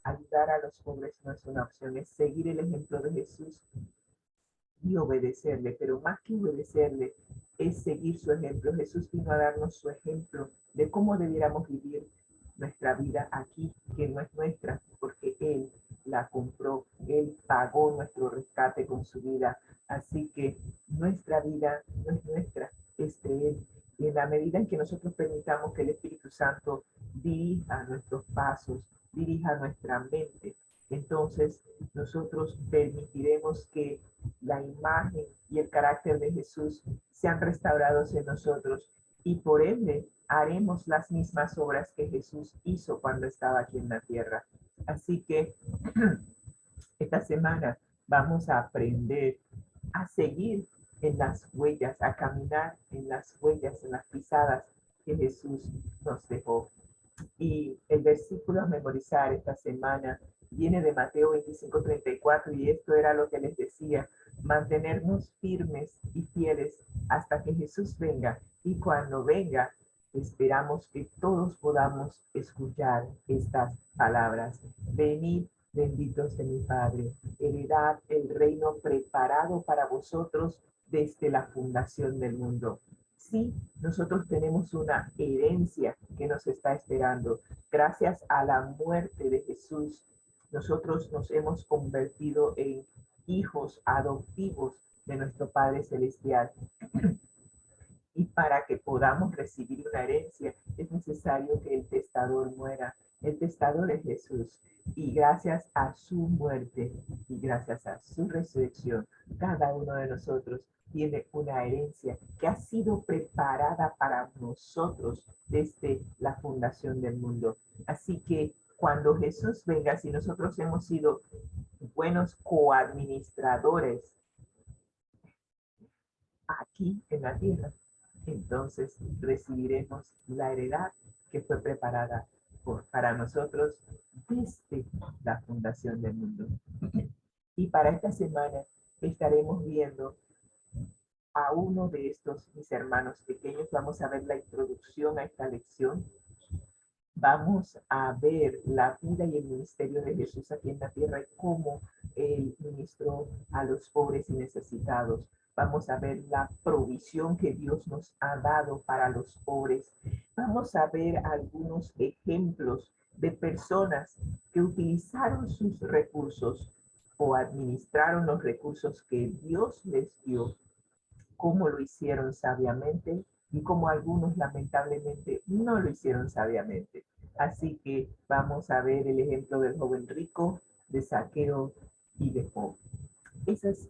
Ayudar a los pobres no es una opción, es seguir el ejemplo de Jesús y obedecerle, pero más que obedecerle, es seguir su ejemplo. Jesús vino a darnos su ejemplo de cómo debiéramos vivir nuestra vida aquí, que no es nuestra, porque Él la compró, Él pagó nuestro rescate con su vida. Así que nuestra vida no es nuestra, es de Él. Y en la medida en que nosotros permitamos que el Espíritu Santo dirija nuestros pasos, dirija nuestra mente, entonces nosotros permitiremos que la imagen y el carácter de Jesús sean restaurados en nosotros, y por ende haremos las mismas obras que Jesús hizo cuando estaba aquí en la tierra. Así que esta semana vamos a aprender a seguir en las huellas, a caminar en las huellas, en las pisadas que Jesús nos dejó. Y el versículo a memorizar esta semana viene de Mateo 25:34, y esto era lo que les decía: mantenernos firmes y fieles hasta que Jesús venga, y cuando venga esperamos que todos podamos escuchar estas palabras: venid, benditos de mi Padre, heredad el reino preparado para vosotros desde la fundación del mundo. Sí, nosotros tenemos una herencia que nos está esperando. Gracias a la muerte de Jesús, nosotros nos hemos convertido en hijos adoptivos de nuestro Padre Celestial. Y para que podamos recibir una herencia, es necesario que el testador muera. El testador es Jesús. Y gracias a su muerte y gracias a su resurrección, cada uno de nosotros tiene una herencia que ha sido preparada para nosotros desde la fundación del mundo. Así que cuando Jesús venga, si nosotros hemos sido buenos coadministradores aquí en la tierra, entonces recibiremos la heredad que fue preparada para nosotros desde la fundación del mundo. Y para esta semana estaremos viendo a uno de estos mis hermanos pequeños. Vamos a ver la introducción a esta lección. Vamos a ver la vida y el ministerio de Jesús aquí en la tierra y cómo Él ministró a los pobres y necesitados. Vamos a ver la provisión que Dios nos ha dado para los pobres. Vamos a ver algunos ejemplos de personas que utilizaron sus recursos o administraron los recursos que Dios les dio, cómo lo hicieron sabiamente y cómo algunos lamentablemente no lo hicieron sabiamente. Así que vamos a ver el ejemplo del joven rico, de Zaqueo y de Job. Esa es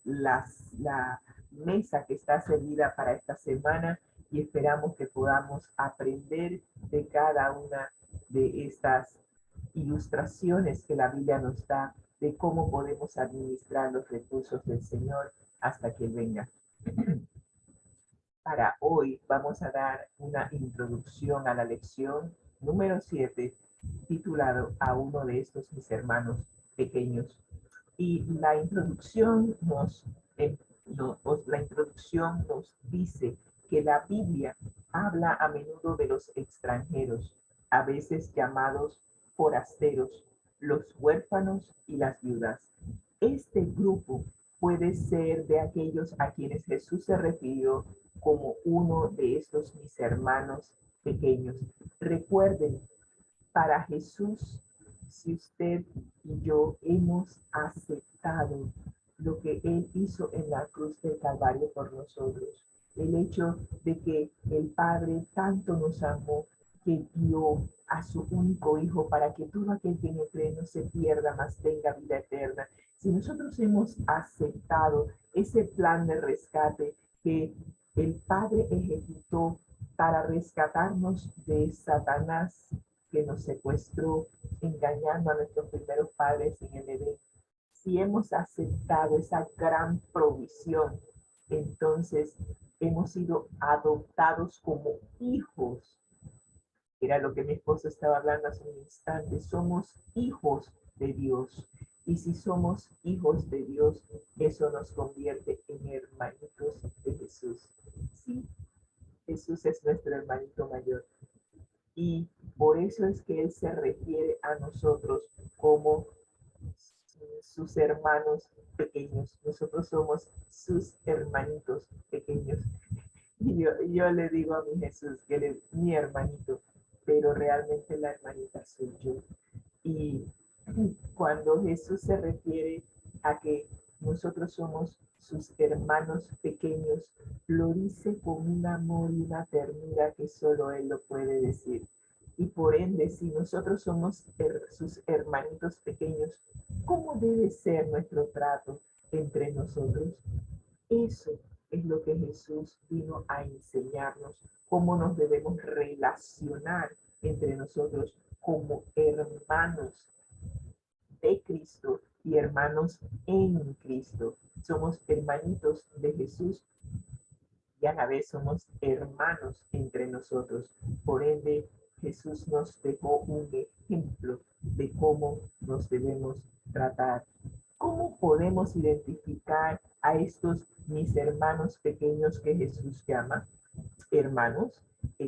la mesa que está servida para esta semana y esperamos que podamos aprender de cada una de estas ilustraciones que la Biblia nos da de cómo podemos administrar los recursos del Señor hasta que Él venga. Para hoy vamos a dar una introducción a la lección número 7, titulado A uno de estos mis hermanos pequeños. Y la introducción nos dice que la Biblia habla a menudo de los extranjeros, a veces llamados forasteros, los huérfanos y las viudas. Este grupo puede ser de aquellos a quienes Jesús se refirió como uno de estos mis hermanos pequeños. Recuerden, para Jesús, si usted y yo hemos aceptado lo que Él hizo en la cruz del Calvario por nosotros, el hecho de que el Padre tanto nos amó que dio a su único Hijo para que todo aquel que en él cree no se pierda, mas tenga vida eterna. Si nosotros hemos aceptado ese plan de rescate que el Padre ejecutó para rescatarnos de Satanás, que nos secuestró, engañando a nuestros primeros padres en el Edén. Si hemos aceptado esa gran provisión, entonces hemos sido adoptados como hijos. Era lo que mi esposo estaba hablando hace un instante. Somos hijos de Dios. Y si somos hijos de Dios, eso nos convierte en hermanitos de Jesús. Sí, Jesús es nuestro hermanito mayor. Y por eso es que Él se refiere a nosotros como sus hermanos pequeños. Nosotros somos sus hermanitos pequeños. Y yo le digo a mi Jesús que Él es mi hermanito, pero realmente la hermanita soy yo. Y cuando Jesús se refiere a que nosotros somos sus hermanos pequeños, lo dice con un amor y una ternura que solo Él lo puede decir. Y por ende, si nosotros somos sus hermanitos pequeños, ¿cómo debe ser nuestro trato entre nosotros? Eso es lo que Jesús vino a enseñarnos, cómo nos debemos relacionar entre nosotros como hermanos de Cristo y hermanos en Cristo. Somos hermanitos de Jesús y a la vez somos hermanos entre nosotros. Por ende, Jesús nos dejó un ejemplo de cómo nos debemos tratar. ¿Cómo podemos identificar a estos mis hermanos pequeños que Jesús llama hermanos?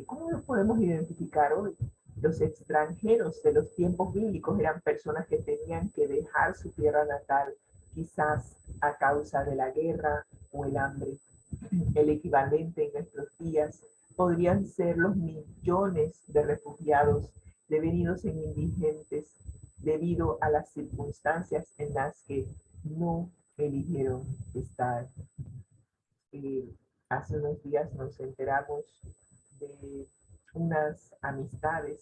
¿Cómo los podemos identificar hoy? Los extranjeros de los tiempos bíblicos eran personas que tenían que dejar su tierra natal, quizás a causa de la guerra o el hambre. El equivalente en nuestros días podrían ser los millones de refugiados devenidos en indigentes debido a las circunstancias en las que no eligieron estar. Hace unos días nos enteramos de unas amistades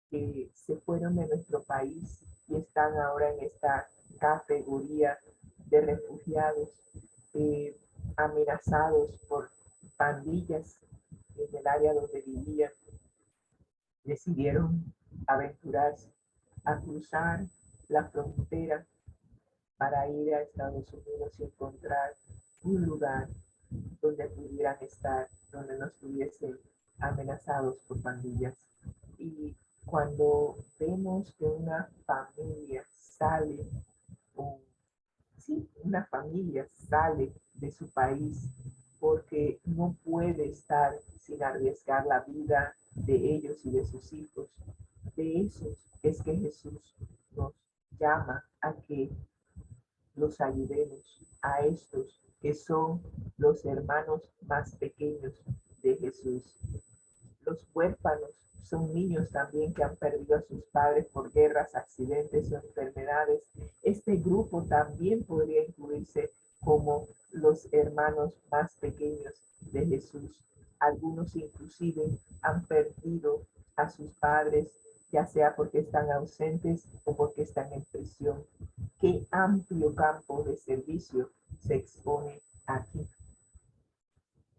que se fueron de nuestro país y están ahora en esta categoría de refugiados, amenazados por pandillas en el área donde vivían. Decidieron aventurarse a cruzar la frontera para ir a Estados Unidos y encontrar un lugar donde pudieran estar, donde no estuviesen amenazados por pandillas. Y cuando vemos que una familia sale, una familia sale de su país porque no puede estar sin arriesgar la vida de ellos y de sus hijos, de esos es que Jesús nos llama a que los ayudemos a estos que son los hermanos más pequeños de Jesús. Los huérfanos son niños también que han perdido a sus padres por guerras, accidentes o enfermedades. Este grupo también podría incluirse como los hermanos más pequeños de Jesús. Algunos inclusive han perdido a sus padres, ya sea porque están ausentes o porque están en prisión. Qué amplio campo de servicio se expone aquí.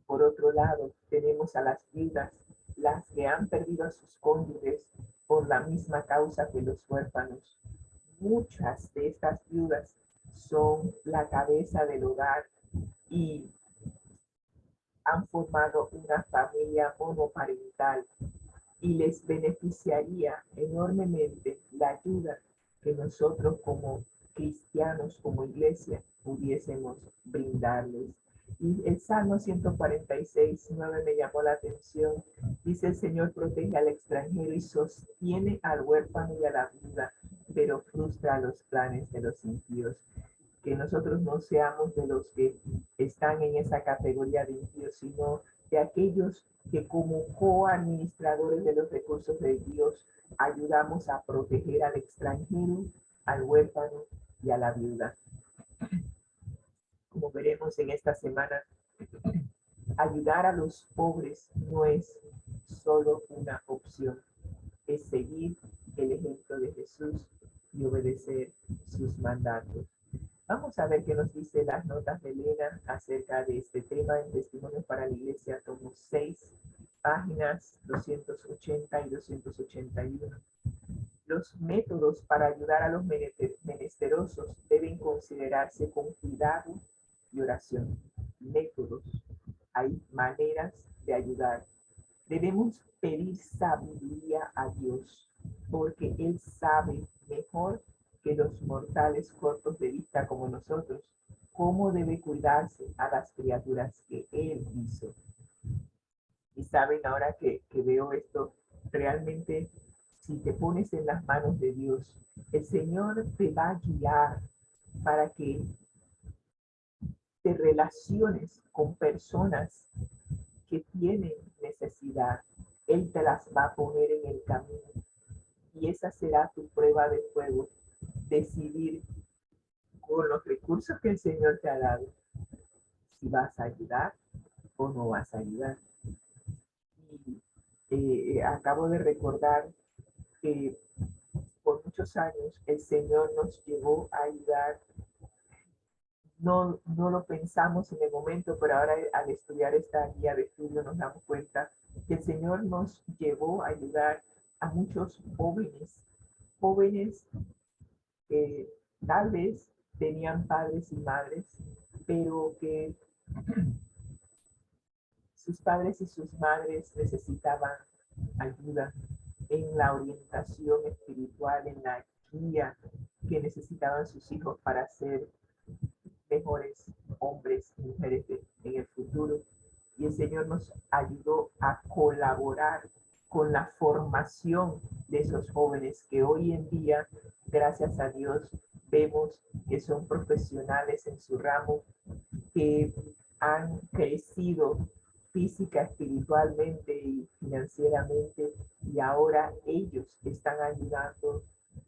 Por otro lado, tenemos a las viudas, las que han perdido a sus cónyuges por la misma causa que los huérfanos. Muchas de estas viudas son la cabeza del hogar y han formado una familia monoparental y les beneficiaría enormemente la ayuda que nosotros como cristianos, como iglesia, pudiésemos brindarles. Y el Salmo 146:9 me llamó la atención. Dice: el Señor protege al extranjero y sostiene al huérfano y a la viuda, pero frustra los planes de los impíos. Que nosotros no seamos de los que están en esa categoría de impíos, sino de aquellos que como coadministradores de los recursos de Dios ayudamos a proteger al extranjero, al huérfano y a la viuda. Como veremos en esta semana, ayudar a los pobres no es solo una opción, es seguir el ejemplo de Jesús y obedecer sus mandatos. Vamos a ver qué nos dice las notas de Elena acerca de este tema en Testimonios para la Iglesia, tomo 6, páginas 280 y 281. Los métodos para ayudar a los menesterosos deben considerarse con cuidado y oración. Métodos. Hay maneras de ayudar. Debemos pedir sabiduría a Dios, porque Él sabe mejor que los mortales cortos de vista como nosotros cómo debe cuidarse a las criaturas que Él hizo. Y saben, ahora que veo esto, realmente si te pones en las manos de Dios, el Señor te va a guiar para que te relaciones con personas que tienen necesidad. Él te las va a poner en el camino y esa será tu prueba de fuego. Decidir con los recursos que el Señor te ha dado si vas a ayudar o no vas a ayudar. Y acabo de recordar que por muchos años el Señor nos llevó a ayudar. No lo pensamos en el momento, pero ahora al estudiar esta guía de estudio nos damos cuenta que el Señor nos llevó a ayudar a muchos jóvenes que tal vez tenían padres y madres, pero que sus padres y sus madres necesitaban ayuda en la orientación espiritual, en la guía que necesitaban sus hijos para ser mejores hombres y mujeres en el futuro. Y el Señor nos ayudó a colaborar con la formación de esos jóvenes que hoy en día, gracias a Dios, vemos que son profesionales en su ramo, que han crecido física, espiritualmente y financieramente, y ahora ellos están ayudando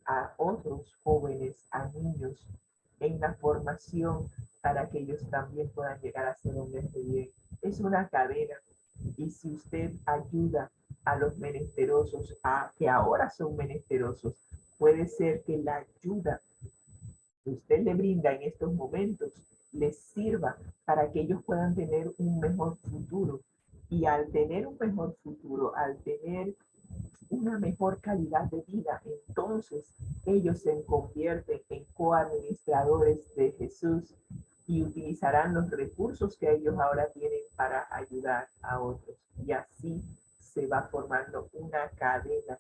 a otros jóvenes, a niños, en la formación para que ellos también puedan llegar a ser hombres de bien. Es una cadena, y si usted ayuda a los menesterosos, a que ahora son menesterosos, puede ser que la ayuda que usted le brinda en estos momentos les sirva para que ellos puedan tener un mejor futuro. Y al tener un mejor futuro, al tener una mejor calidad de vida, entonces ellos se convierten en coadministradores de Jesús y utilizarán los recursos que ellos ahora tienen para ayudar a otros. Y así se va formando una cadena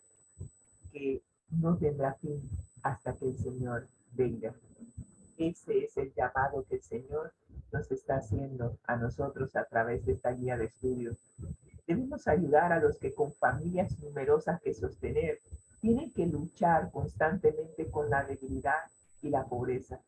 que no tendrá fin hasta que el Señor venga. Ese es el llamado que el Señor nos está haciendo a nosotros a través de esta guía de estudio. Debemos ayudar a los que con familias numerosas que sostener tienen que luchar constantemente con la debilidad y la pobreza.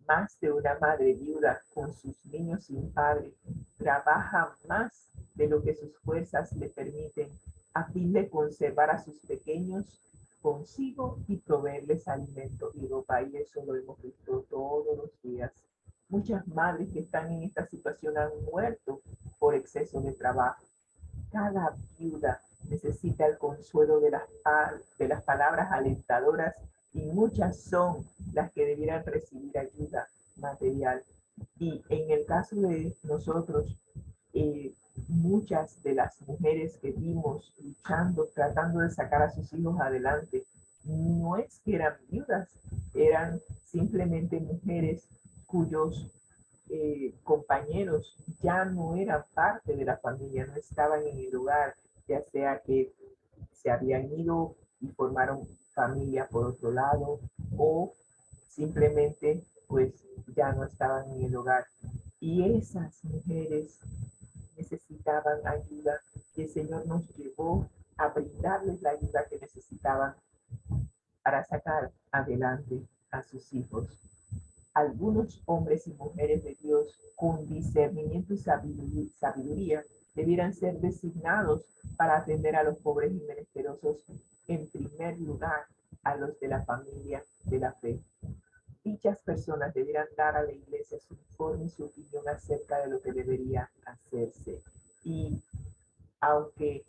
Más de una madre viuda con sus niños sin padre trabaja más de lo que sus fuerzas le permiten a fin de conservar a sus pequeños consigo y proveerles alimento y ropa. Y eso lo hemos visto todos los días. Muchas madres que están en esta situación han muerto por exceso de trabajo. Cada viuda necesita el consuelo de las palabras alentadoras y muchas son las que debieran recibir ayuda material. Y en el caso de nosotros, muchas de las mujeres que vimos luchando, tratando de sacar a sus hijos adelante, no es que eran viudas, eran simplemente mujeres cuyos compañeros ya no eran parte de la familia, no estaban en el hogar, ya sea que se habían ido y formaron familia por otro lado o simplemente pues ya no estaban en el hogar. Y esas mujeres necesitaban ayuda y el Señor nos llevó a brindarles la ayuda que necesitaban para sacar adelante a sus hijos. Algunos hombres y mujeres de Dios con discernimiento y sabiduría debieran ser designados para atender a los pobres y menesterosos, en primer lugar a los de la familia de la fe. Dichas personas debieran dar a la iglesia su informe y su opinión acerca de lo que debería hacerse. Y aunque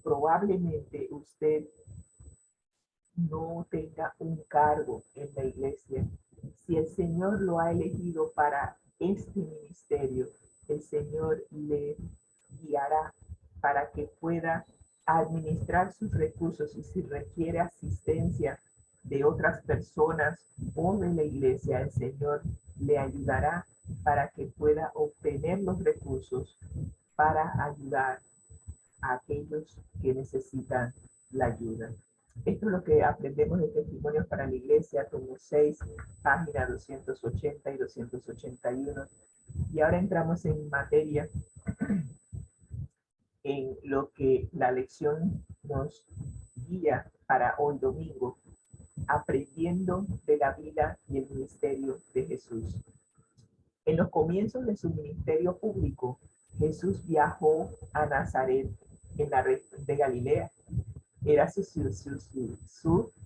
probablemente usted no tenga un cargo en la iglesia, si el Señor lo ha elegido para este ministerio, el Señor le guiará para que pueda administrar sus recursos y si requiere asistencia de otras personas o de la iglesia, el Señor le ayudará para que pueda obtener los recursos para ayudar a aquellos que necesitan la ayuda. Esto es lo que aprendemos de Testimonios para la Iglesia, tomo 6, página 280 y 281. Y ahora entramos en materia en lo que la lección nos guía para hoy domingo, aprendiendo de la vida y el ministerio de Jesús. En los comienzos de su ministerio público, Jesús viajó a Nazaret, en la región de Galilea. Era su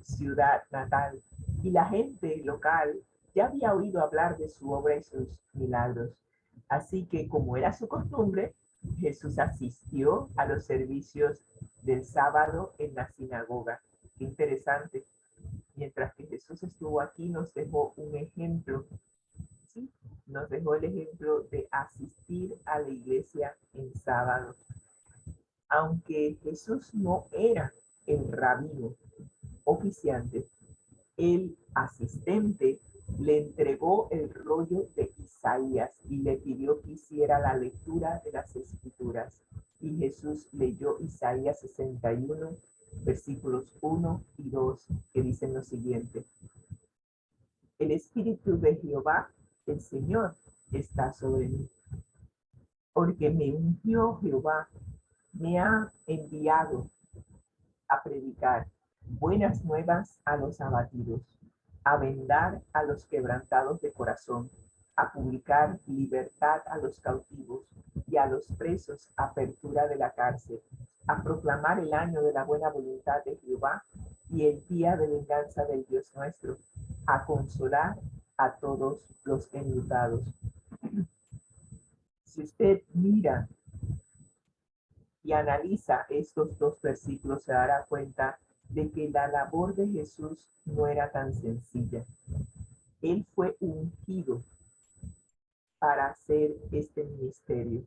ciudad natal y la gente local ya había oído hablar de su obra y sus milagros. Así que, como era su costumbre, Jesús asistió a los servicios del sábado en la sinagoga. Qué interesante. Mientras que Jesús estuvo aquí, nos dejó un ejemplo. ¿Sí? Nos dejó el ejemplo de asistir a la iglesia en sábado. Aunque Jesús no era el rabino oficiante, el asistente le entregó el rollo de Isaías y le pidió que hiciera la lectura de las escrituras. Y Jesús leyó Isaías 61, versículos 1 y 2, que dicen lo siguiente: el Espíritu de Jehová, el Señor, está sobre mí, porque me ungió Jehová, me ha enviado a predicar buenas nuevas a los abatidos, a vendar a los quebrantados de corazón, a publicar libertad a los cautivos y a los presos apertura de la cárcel, a proclamar el año de la buena voluntad de Jehová y el día de venganza del Dios nuestro, a consolar a todos los enlutados. Si usted mira y analiza estos dos versículos, se dará cuenta de que la labor de Jesús no era tan sencilla. Él fue ungido para hacer este ministerio.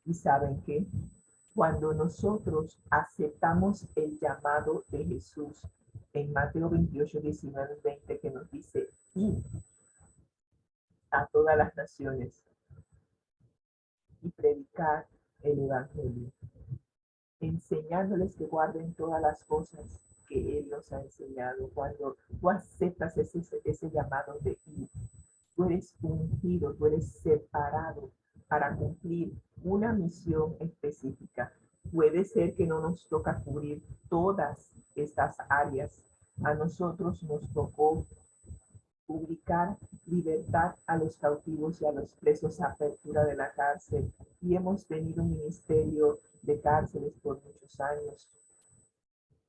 ¿Y saben qué? Cuando nosotros aceptamos el llamado de Jesús en Mateo 28, 19, 20, que nos dice: id a todas las naciones y predicar el evangelio, enseñándoles que guarden todas las cosas que Él nos ha enseñado. Cuando tú aceptas ese llamado de ir, tú eres ungido, tú eres separado para cumplir una misión específica. Puede ser que no nos toca cubrir todas estas áreas. A nosotros nos tocó publicar libertad a los cautivos y a los presos, apertura de la cárcel. Y hemos tenido un ministerio de cárceles por muchos años,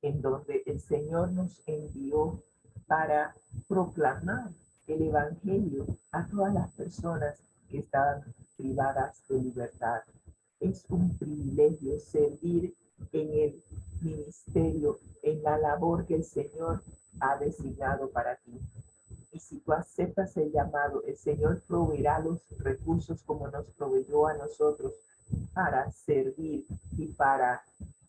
en donde el Señor nos envió para proclamar el Evangelio a todas las personas que estaban privadas de libertad. Es un privilegio servir en el ministerio, en la labor que el Señor ha designado para ti. Y si tú aceptas el llamado, el Señor proveerá los recursos como nos proveyó a nosotros para servir y para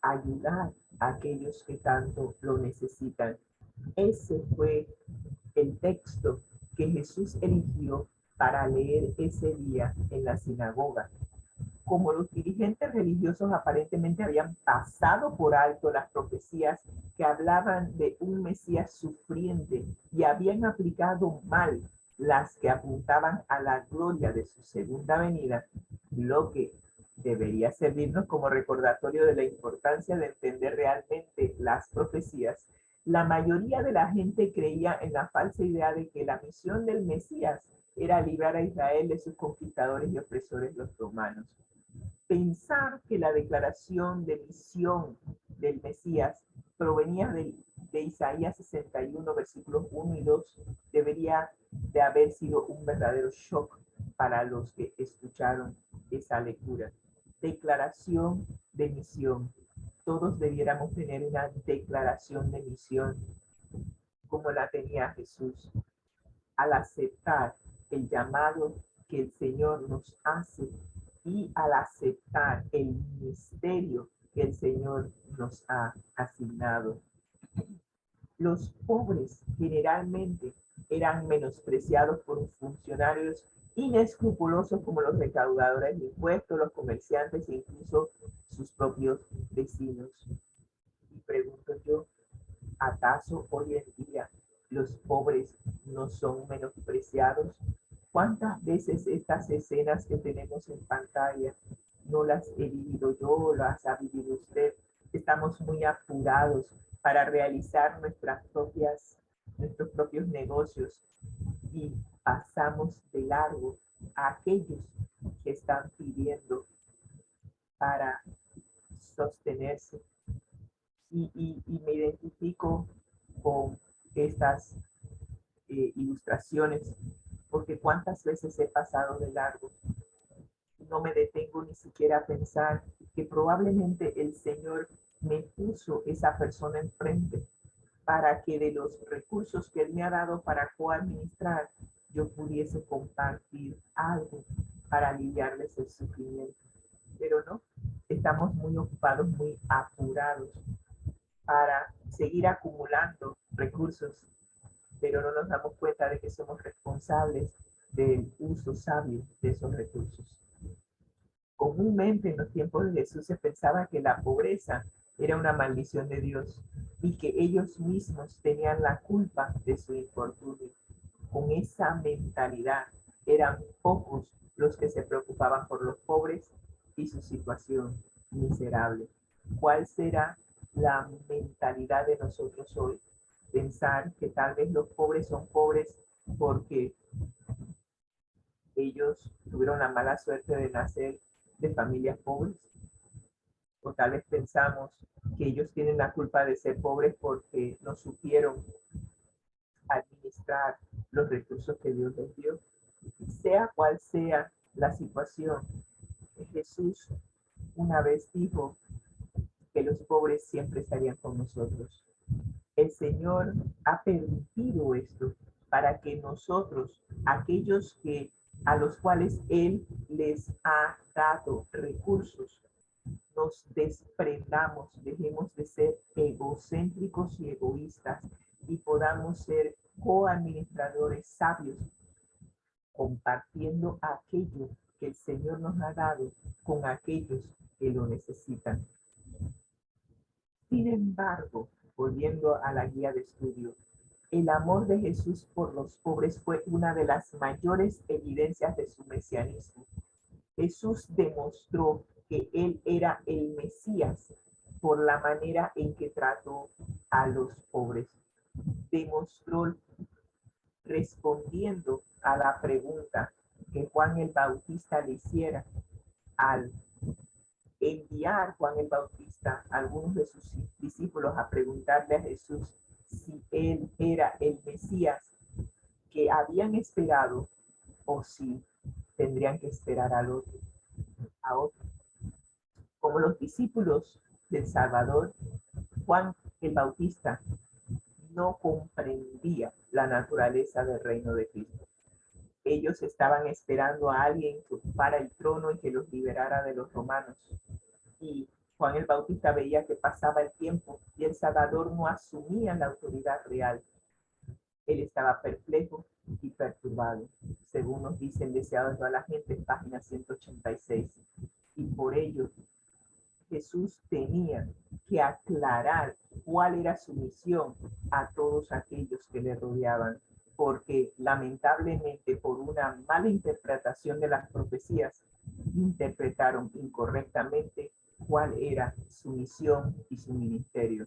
ayudar a aquellos que tanto lo necesitan. Ese fue el texto que Jesús eligió para leer ese día en la sinagoga. Como los dirigentes religiosos aparentemente habían pasado por alto las profecías que hablaban de un Mesías sufriente y habían aplicado mal las que apuntaban a la gloria de su segunda venida, lo que debería servirnos como recordatorio de la importancia de entender realmente las profecías. La mayoría de la gente creía en la falsa idea de que la misión del Mesías era librar a Israel de sus conquistadores y opresores, los romanos. Pensar que la declaración de misión del Mesías provenía de Isaías 61, versículos 1 y 2, debería de haber sido un verdadero shock para los que escucharon esa lectura. Declaración de misión. Todos debiéramos tener una declaración de misión como la tenía Jesús. Al aceptar el llamado que el Señor nos hace y al aceptar el ministerio que el Señor nos ha asignado. Los pobres generalmente eran menospreciados por funcionarios inescrupulosos como los recaudadores de impuestos, los comerciantes e incluso sus propios vecinos. Y pregunto yo, ¿acaso hoy en día los pobres no son menospreciados? ¿Cuántas veces estas escenas que tenemos en pantalla no las he vivido yo, las ha vivido usted? Estamos muy apurados para realizar nuestros propios negocios y pasamos de largo a aquellos que están pidiendo para sostenerse. Y me identifico con estas ilustraciones, porque cuántas veces he pasado de largo. No me detengo ni siquiera a pensar que probablemente el Señor me puso esa persona enfrente para que de los recursos que Él me ha dado para coadministrar, yo pudiese compartir algo para aliviarles el sufrimiento. Pero no, estamos muy ocupados, muy apurados para seguir acumulando recursos, pero no nos damos cuenta de que somos responsables del uso sabio de esos recursos. Comúnmente en los tiempos de Jesús se pensaba que la pobreza era una maldición de Dios y que ellos mismos tenían la culpa de su infortunio. Con esa mentalidad eran pocos los que se preocupaban por los pobres y su situación miserable. ¿Cuál será la mentalidad de nosotros hoy? Pensar que tal vez los pobres son pobres porque ellos tuvieron la mala suerte de nacer de familias pobres. O tal vez pensamos que ellos tienen la culpa de ser pobres porque no supieron administrar los recursos que Dios les dio. Sea cual sea la situación, Jesús una vez dijo que los pobres siempre estarían con nosotros. El Señor ha permitido esto para que nosotros, aquellos a los cuales Él les ha dado recursos, nos desprendamos, dejemos de ser egocéntricos y egoístas y podamos ser coadministradores sabios, compartiendo aquello que el Señor nos ha dado con aquellos que lo necesitan. Sin embargo, volviendo a la guía de estudio, el amor de Jesús por los pobres fue una de las mayores evidencias de su mesianismo. Jesús demostró que Él era el Mesías por la manera en que trató a los pobres. Demostró respondiendo a la pregunta que Juan el Bautista le hiciera al enviar Juan el Bautista a algunos de sus discípulos a preguntarle a Jesús si él era el Mesías que habían esperado o si tendrían que esperar a otro. Como los discípulos del Salvador, Juan el Bautista no comprendía la naturaleza del reino de Cristo. Ellos estaban esperando a alguien que ocupara el trono y que los liberara de los romanos. Y Juan el Bautista veía que pasaba el tiempo y el Salvador no asumía la autoridad real. Él estaba perplejo y perturbado, según nos dice el deseado de toda la gente en página 186. Y por ello Jesús tenía que aclarar cuál era su misión a todos aquellos que le rodeaban, porque lamentablemente por una mala interpretación de las profecías, interpretaron incorrectamente cuál era su misión y su ministerio.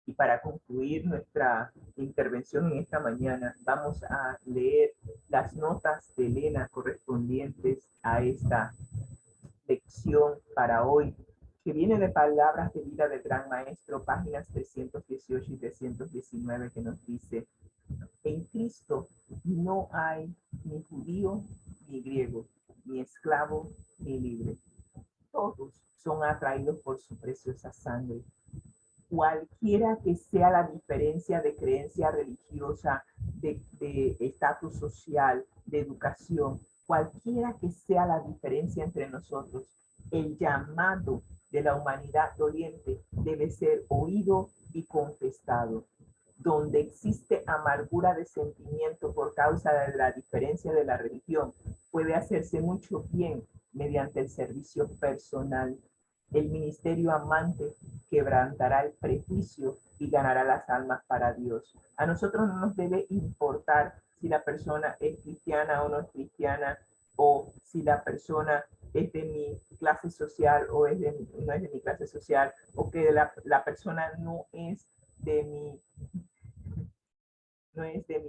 Y para concluir nuestra intervención en esta mañana, vamos a leer las notas de Elena correspondientes a esta lección para hoy, que viene de Palabras de Vida del Gran Maestro, páginas 318 y 319, que nos dice: en Cristo no hay ni judío ni griego, ni esclavo ni libre. Todos son atraídos por su preciosa sangre. Cualquiera que sea la diferencia de creencia religiosa, de estatus social, de educación, cualquiera que sea la diferencia entre nosotros, el llamado de la humanidad doliente debe ser oído y contestado. Donde existe amargura de sentimiento por causa de la diferencia de la religión, puede hacerse mucho bien mediante el servicio personal. El ministerio amante quebrantará el prejuicio y ganará las almas para Dios. A nosotros no nos debe importar si la persona es cristiana o no es cristiana, o si la persona es de mi clase social o no es de mi clase social, o que la persona no es de mi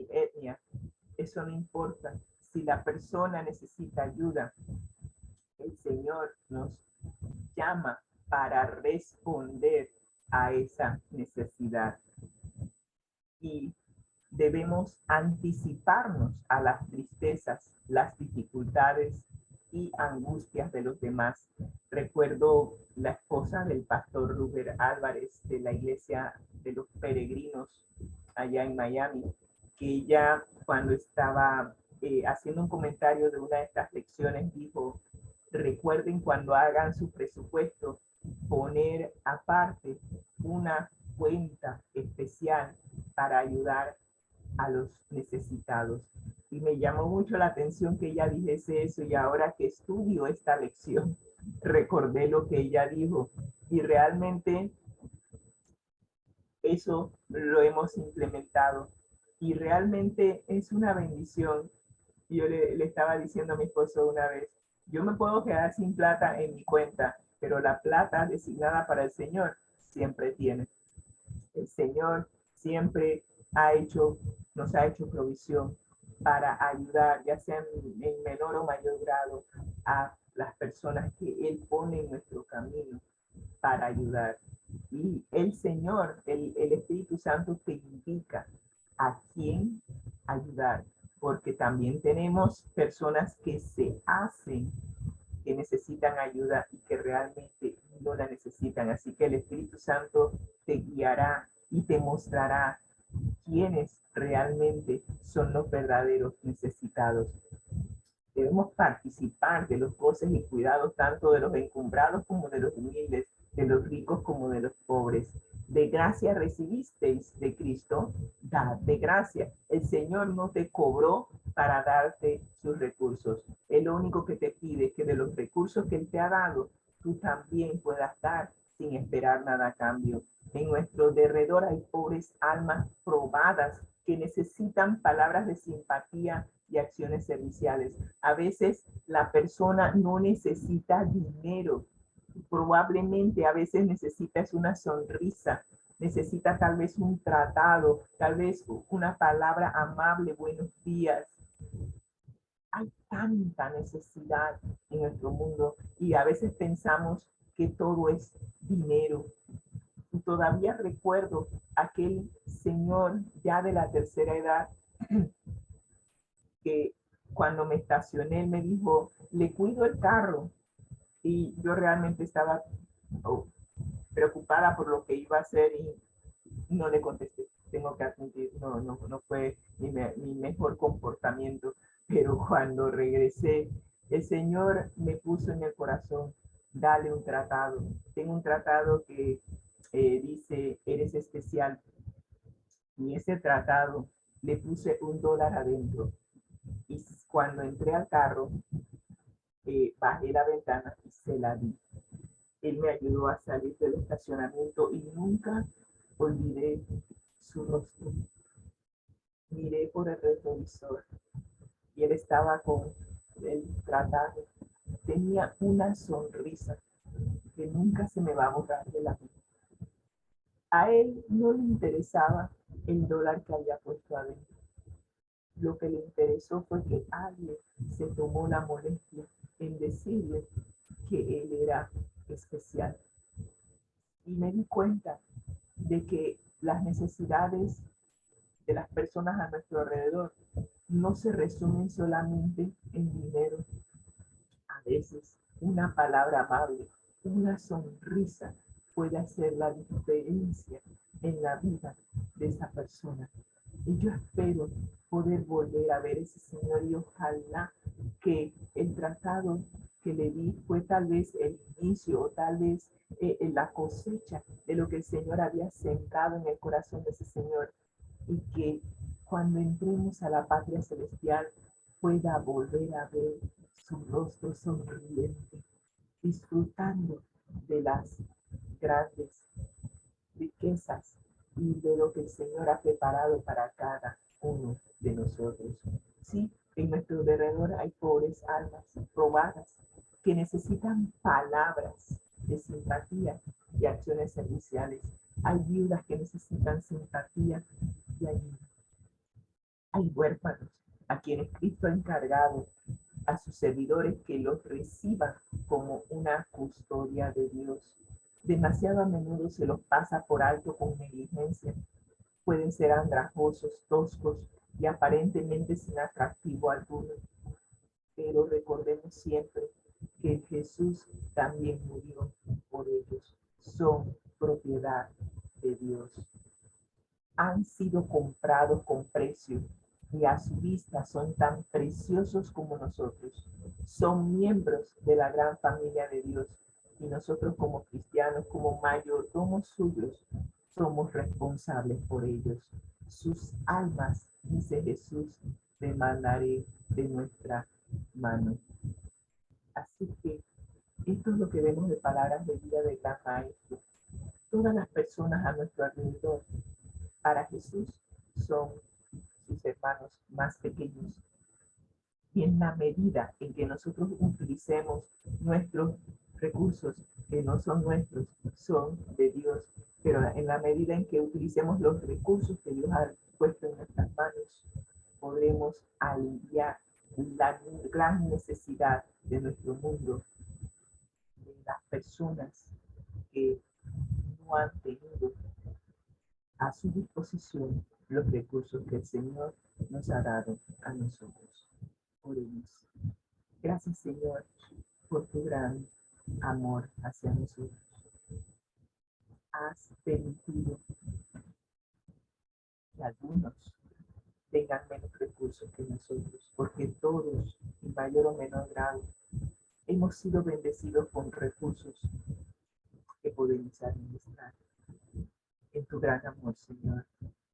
etnia. Eso no importa. Si la persona necesita ayuda, el Señor nos llama para responder a esa necesidad. Y debemos anticiparnos a las tristezas, las dificultades y angustias de los demás. Recuerdo la esposa del pastor Ruber Álvarez de la iglesia de los peregrinos allá en Miami, que ella, cuando estaba haciendo un comentario de una de estas lecciones, dijo: recuerden, cuando hagan su presupuesto, poner aparte una cuenta especial para ayudar a los necesitados. Y me llamó mucho la atención que ella dijese eso, y ahora que estudio esta lección, recordé lo que ella dijo, y realmente eso lo hemos implementado, y realmente es una bendición. Yo le estaba diciendo a mi esposo una vez: yo me puedo quedar sin plata en mi cuenta, pero la plata designada para el Señor siempre tiene. El Señor siempre nos ha hecho provisión para ayudar, ya sea en menor o mayor grado, a las personas que Él pone en nuestro camino para ayudar. Y el Señor, el Espíritu Santo, te indica a quién ayudar, porque también tenemos personas que se hacen que necesitan ayuda y que realmente no la necesitan. Así que el Espíritu Santo te guiará y te mostrará quiénes realmente son los verdaderos necesitados. Debemos participar de los goces y cuidados tanto de los encumbrados como de los humildes, de los ricos como de los pobres. De gracia recibisteis de Cristo, dad de gracia. El Señor no te cobró para darte sus recursos. Él lo único que te pide es que de los recursos que Él te ha dado, tú también puedas dar sin esperar nada a cambio. En nuestro derredor hay pobres almas probadas que necesitan palabras de simpatía y acciones serviciales. A veces la persona no necesita dinero. Probablemente a veces necesitas una sonrisa, necesita tal vez un tratado, tal vez una palabra amable, buenos días. Hay tanta necesidad en nuestro mundo y a veces pensamos que todo es dinero. Y todavía recuerdo aquel señor ya de la tercera edad que cuando me estacioné me dijo, le cuido el carro. Y yo realmente estaba preocupada por lo que iba a hacer y no le contesté. Tengo que admitir, no fue mi mejor comportamiento, pero cuando regresé, el Señor me puso en el corazón, dale un tratado. Tengo un tratado que dice, eres especial. Y ese tratado le puse $1 adentro. Y cuando entré al carro, bajé la ventana y se la di. Él me ayudó a salir del estacionamiento y nunca olvidé su rostro. Miré por el retrovisor y él estaba con el tratado. Tenía una sonrisa que nunca se me va a borrar de la mente. A él no le interesaba el dólar que había puesto adentro. Lo que le interesó fue que alguien se tomó la molestia en decirle que él era especial. Y me di cuenta de que las necesidades de las personas a nuestro alrededor no se resumen solamente en dinero. A veces una palabra amable, una sonrisa puede hacer la diferencia en la vida de esa persona. Y yo espero poder volver a ver ese Señor y ojalá que el tratado que le di fue tal vez el inicio o tal vez la cosecha de lo que el Señor había sembrado en el corazón de ese Señor y que cuando entremos a la patria celestial pueda volver a ver su rostro sonriente, disfrutando de las grandes riquezas y de lo que el Señor ha preparado para cada uno de nosotros. Sí, en nuestro alrededor hay pobres almas probadas que necesitan palabras de simpatía y acciones serviciales. Hay viudas que necesitan simpatía y ayuda. Hay huérfanos a quienes Cristo ha encargado a sus servidores que los reciban como una custodia de Dios. Demasiado a menudo se los pasa por alto con negligencia. Pueden ser andrajosos, toscos y aparentemente sin atractivo alguno. Pero recordemos siempre que Jesús también murió por ellos. Son propiedad de Dios. Han sido comprados con precio y a su vista son tan preciosos como nosotros. Son miembros de la gran familia de Dios y nosotros como cristianos, como mayordomos suyos, somos responsables por ellos. Sus almas, dice Jesús, demandaré de nuestra mano. Así que esto es lo que vemos de palabras de vida de gran maestro. Todas las personas a nuestro alrededor, para Jesús, son sus hermanos más pequeños. Y en la medida en que nosotros utilicemos nuestros recursos, que no son nuestros, son de Dios, pero en la medida en que utilicemos los recursos que Dios ha puesto en nuestras manos, podremos aliviar la gran necesidad de nuestro mundo, de las personas que no han tenido a su disposición los recursos que el Señor nos ha dado a nosotros. Oremos. Gracias, Señor, por tu gran amor hacia nosotros. Has permitido que algunos tengan menos recursos que nosotros, porque todos, en mayor o menor grado, hemos sido bendecidos con recursos que podemos administrar. En tu gran amor, Señor,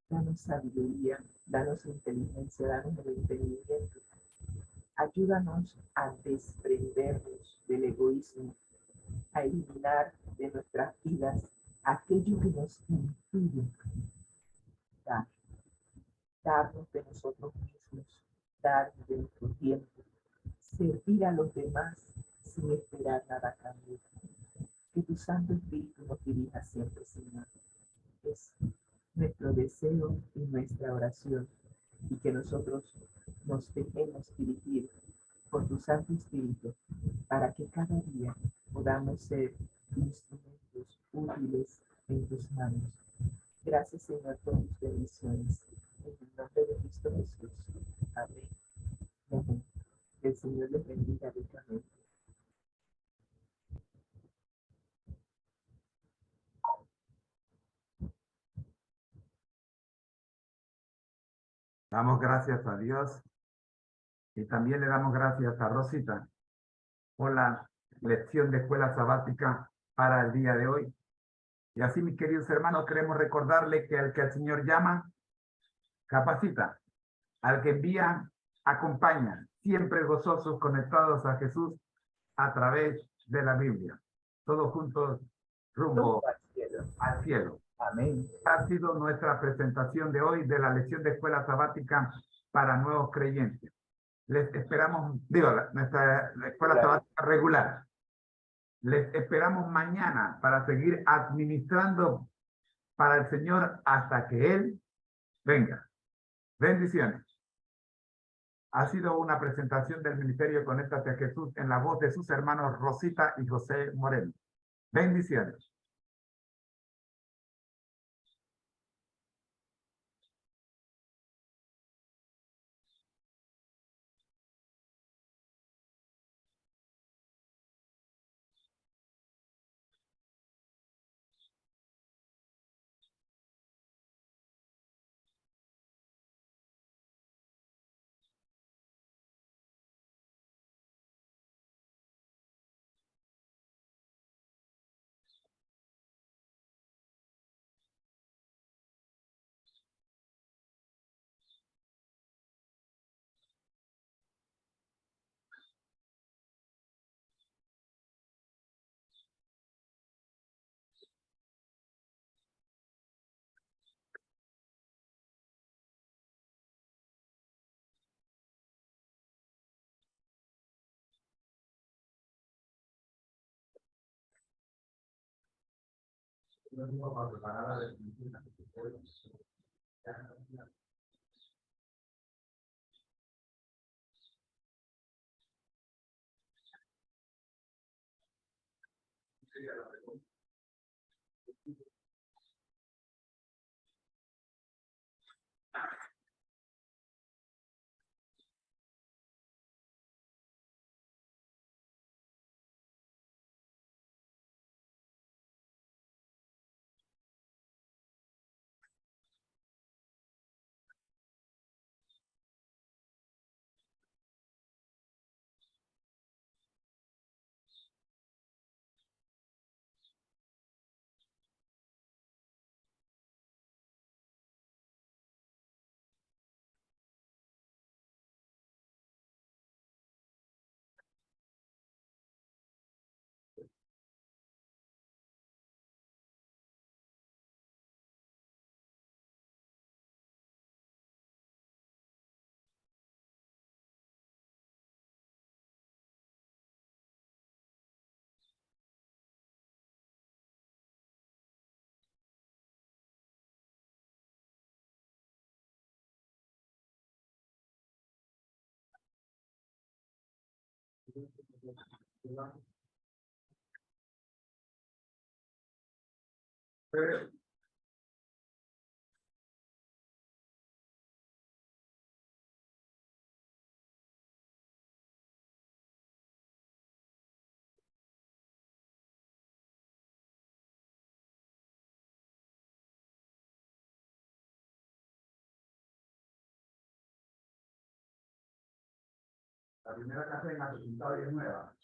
danos sabiduría, danos inteligencia, danos el entendimiento. Ayúdanos a desprendernos del egoísmo, a eliminar de nuestras vidas aquello que nos impide darnos de nosotros mismos, darnos de nuestro tiempo, servir a los demás sin esperar nada a cambio. Que tu Santo Espíritu nos dirija siempre, Señor. es nuestro deseo y nuestra oración, y que nosotros nos dejemos dirigir por tu Santo Espíritu para que cada día podamos ser instrumentos útiles en tus manos. Gracias, Señor, por tus bendiciones. En el nombre de Cristo Jesús. Amén. Amén. El Señor les bendiga ricamente. Damos gracias a Dios y también le damos gracias a Rosita por la lección de escuela sabática para el día de hoy. Y así, mis queridos hermanos, queremos recordarle que al que el Señor llama, capacita. Al que envía, acompaña. Siempre gozosos, conectados a Jesús a través de la Biblia. Todos juntos, rumbo Al cielo. al cielo. Amén. Ha sido nuestra presentación de hoy de la lección de escuela sabática para nuevos creyentes. Les esperamos, nuestra escuela sabática regular. Les esperamos mañana para seguir administrando para el Señor hasta que Él venga. Bendiciones. Ha sido una presentación del Ministerio Conéctate a Jesús en la voz de sus hermanos Rosita y José Moreno. Bendiciones. La primera casa en la nueva.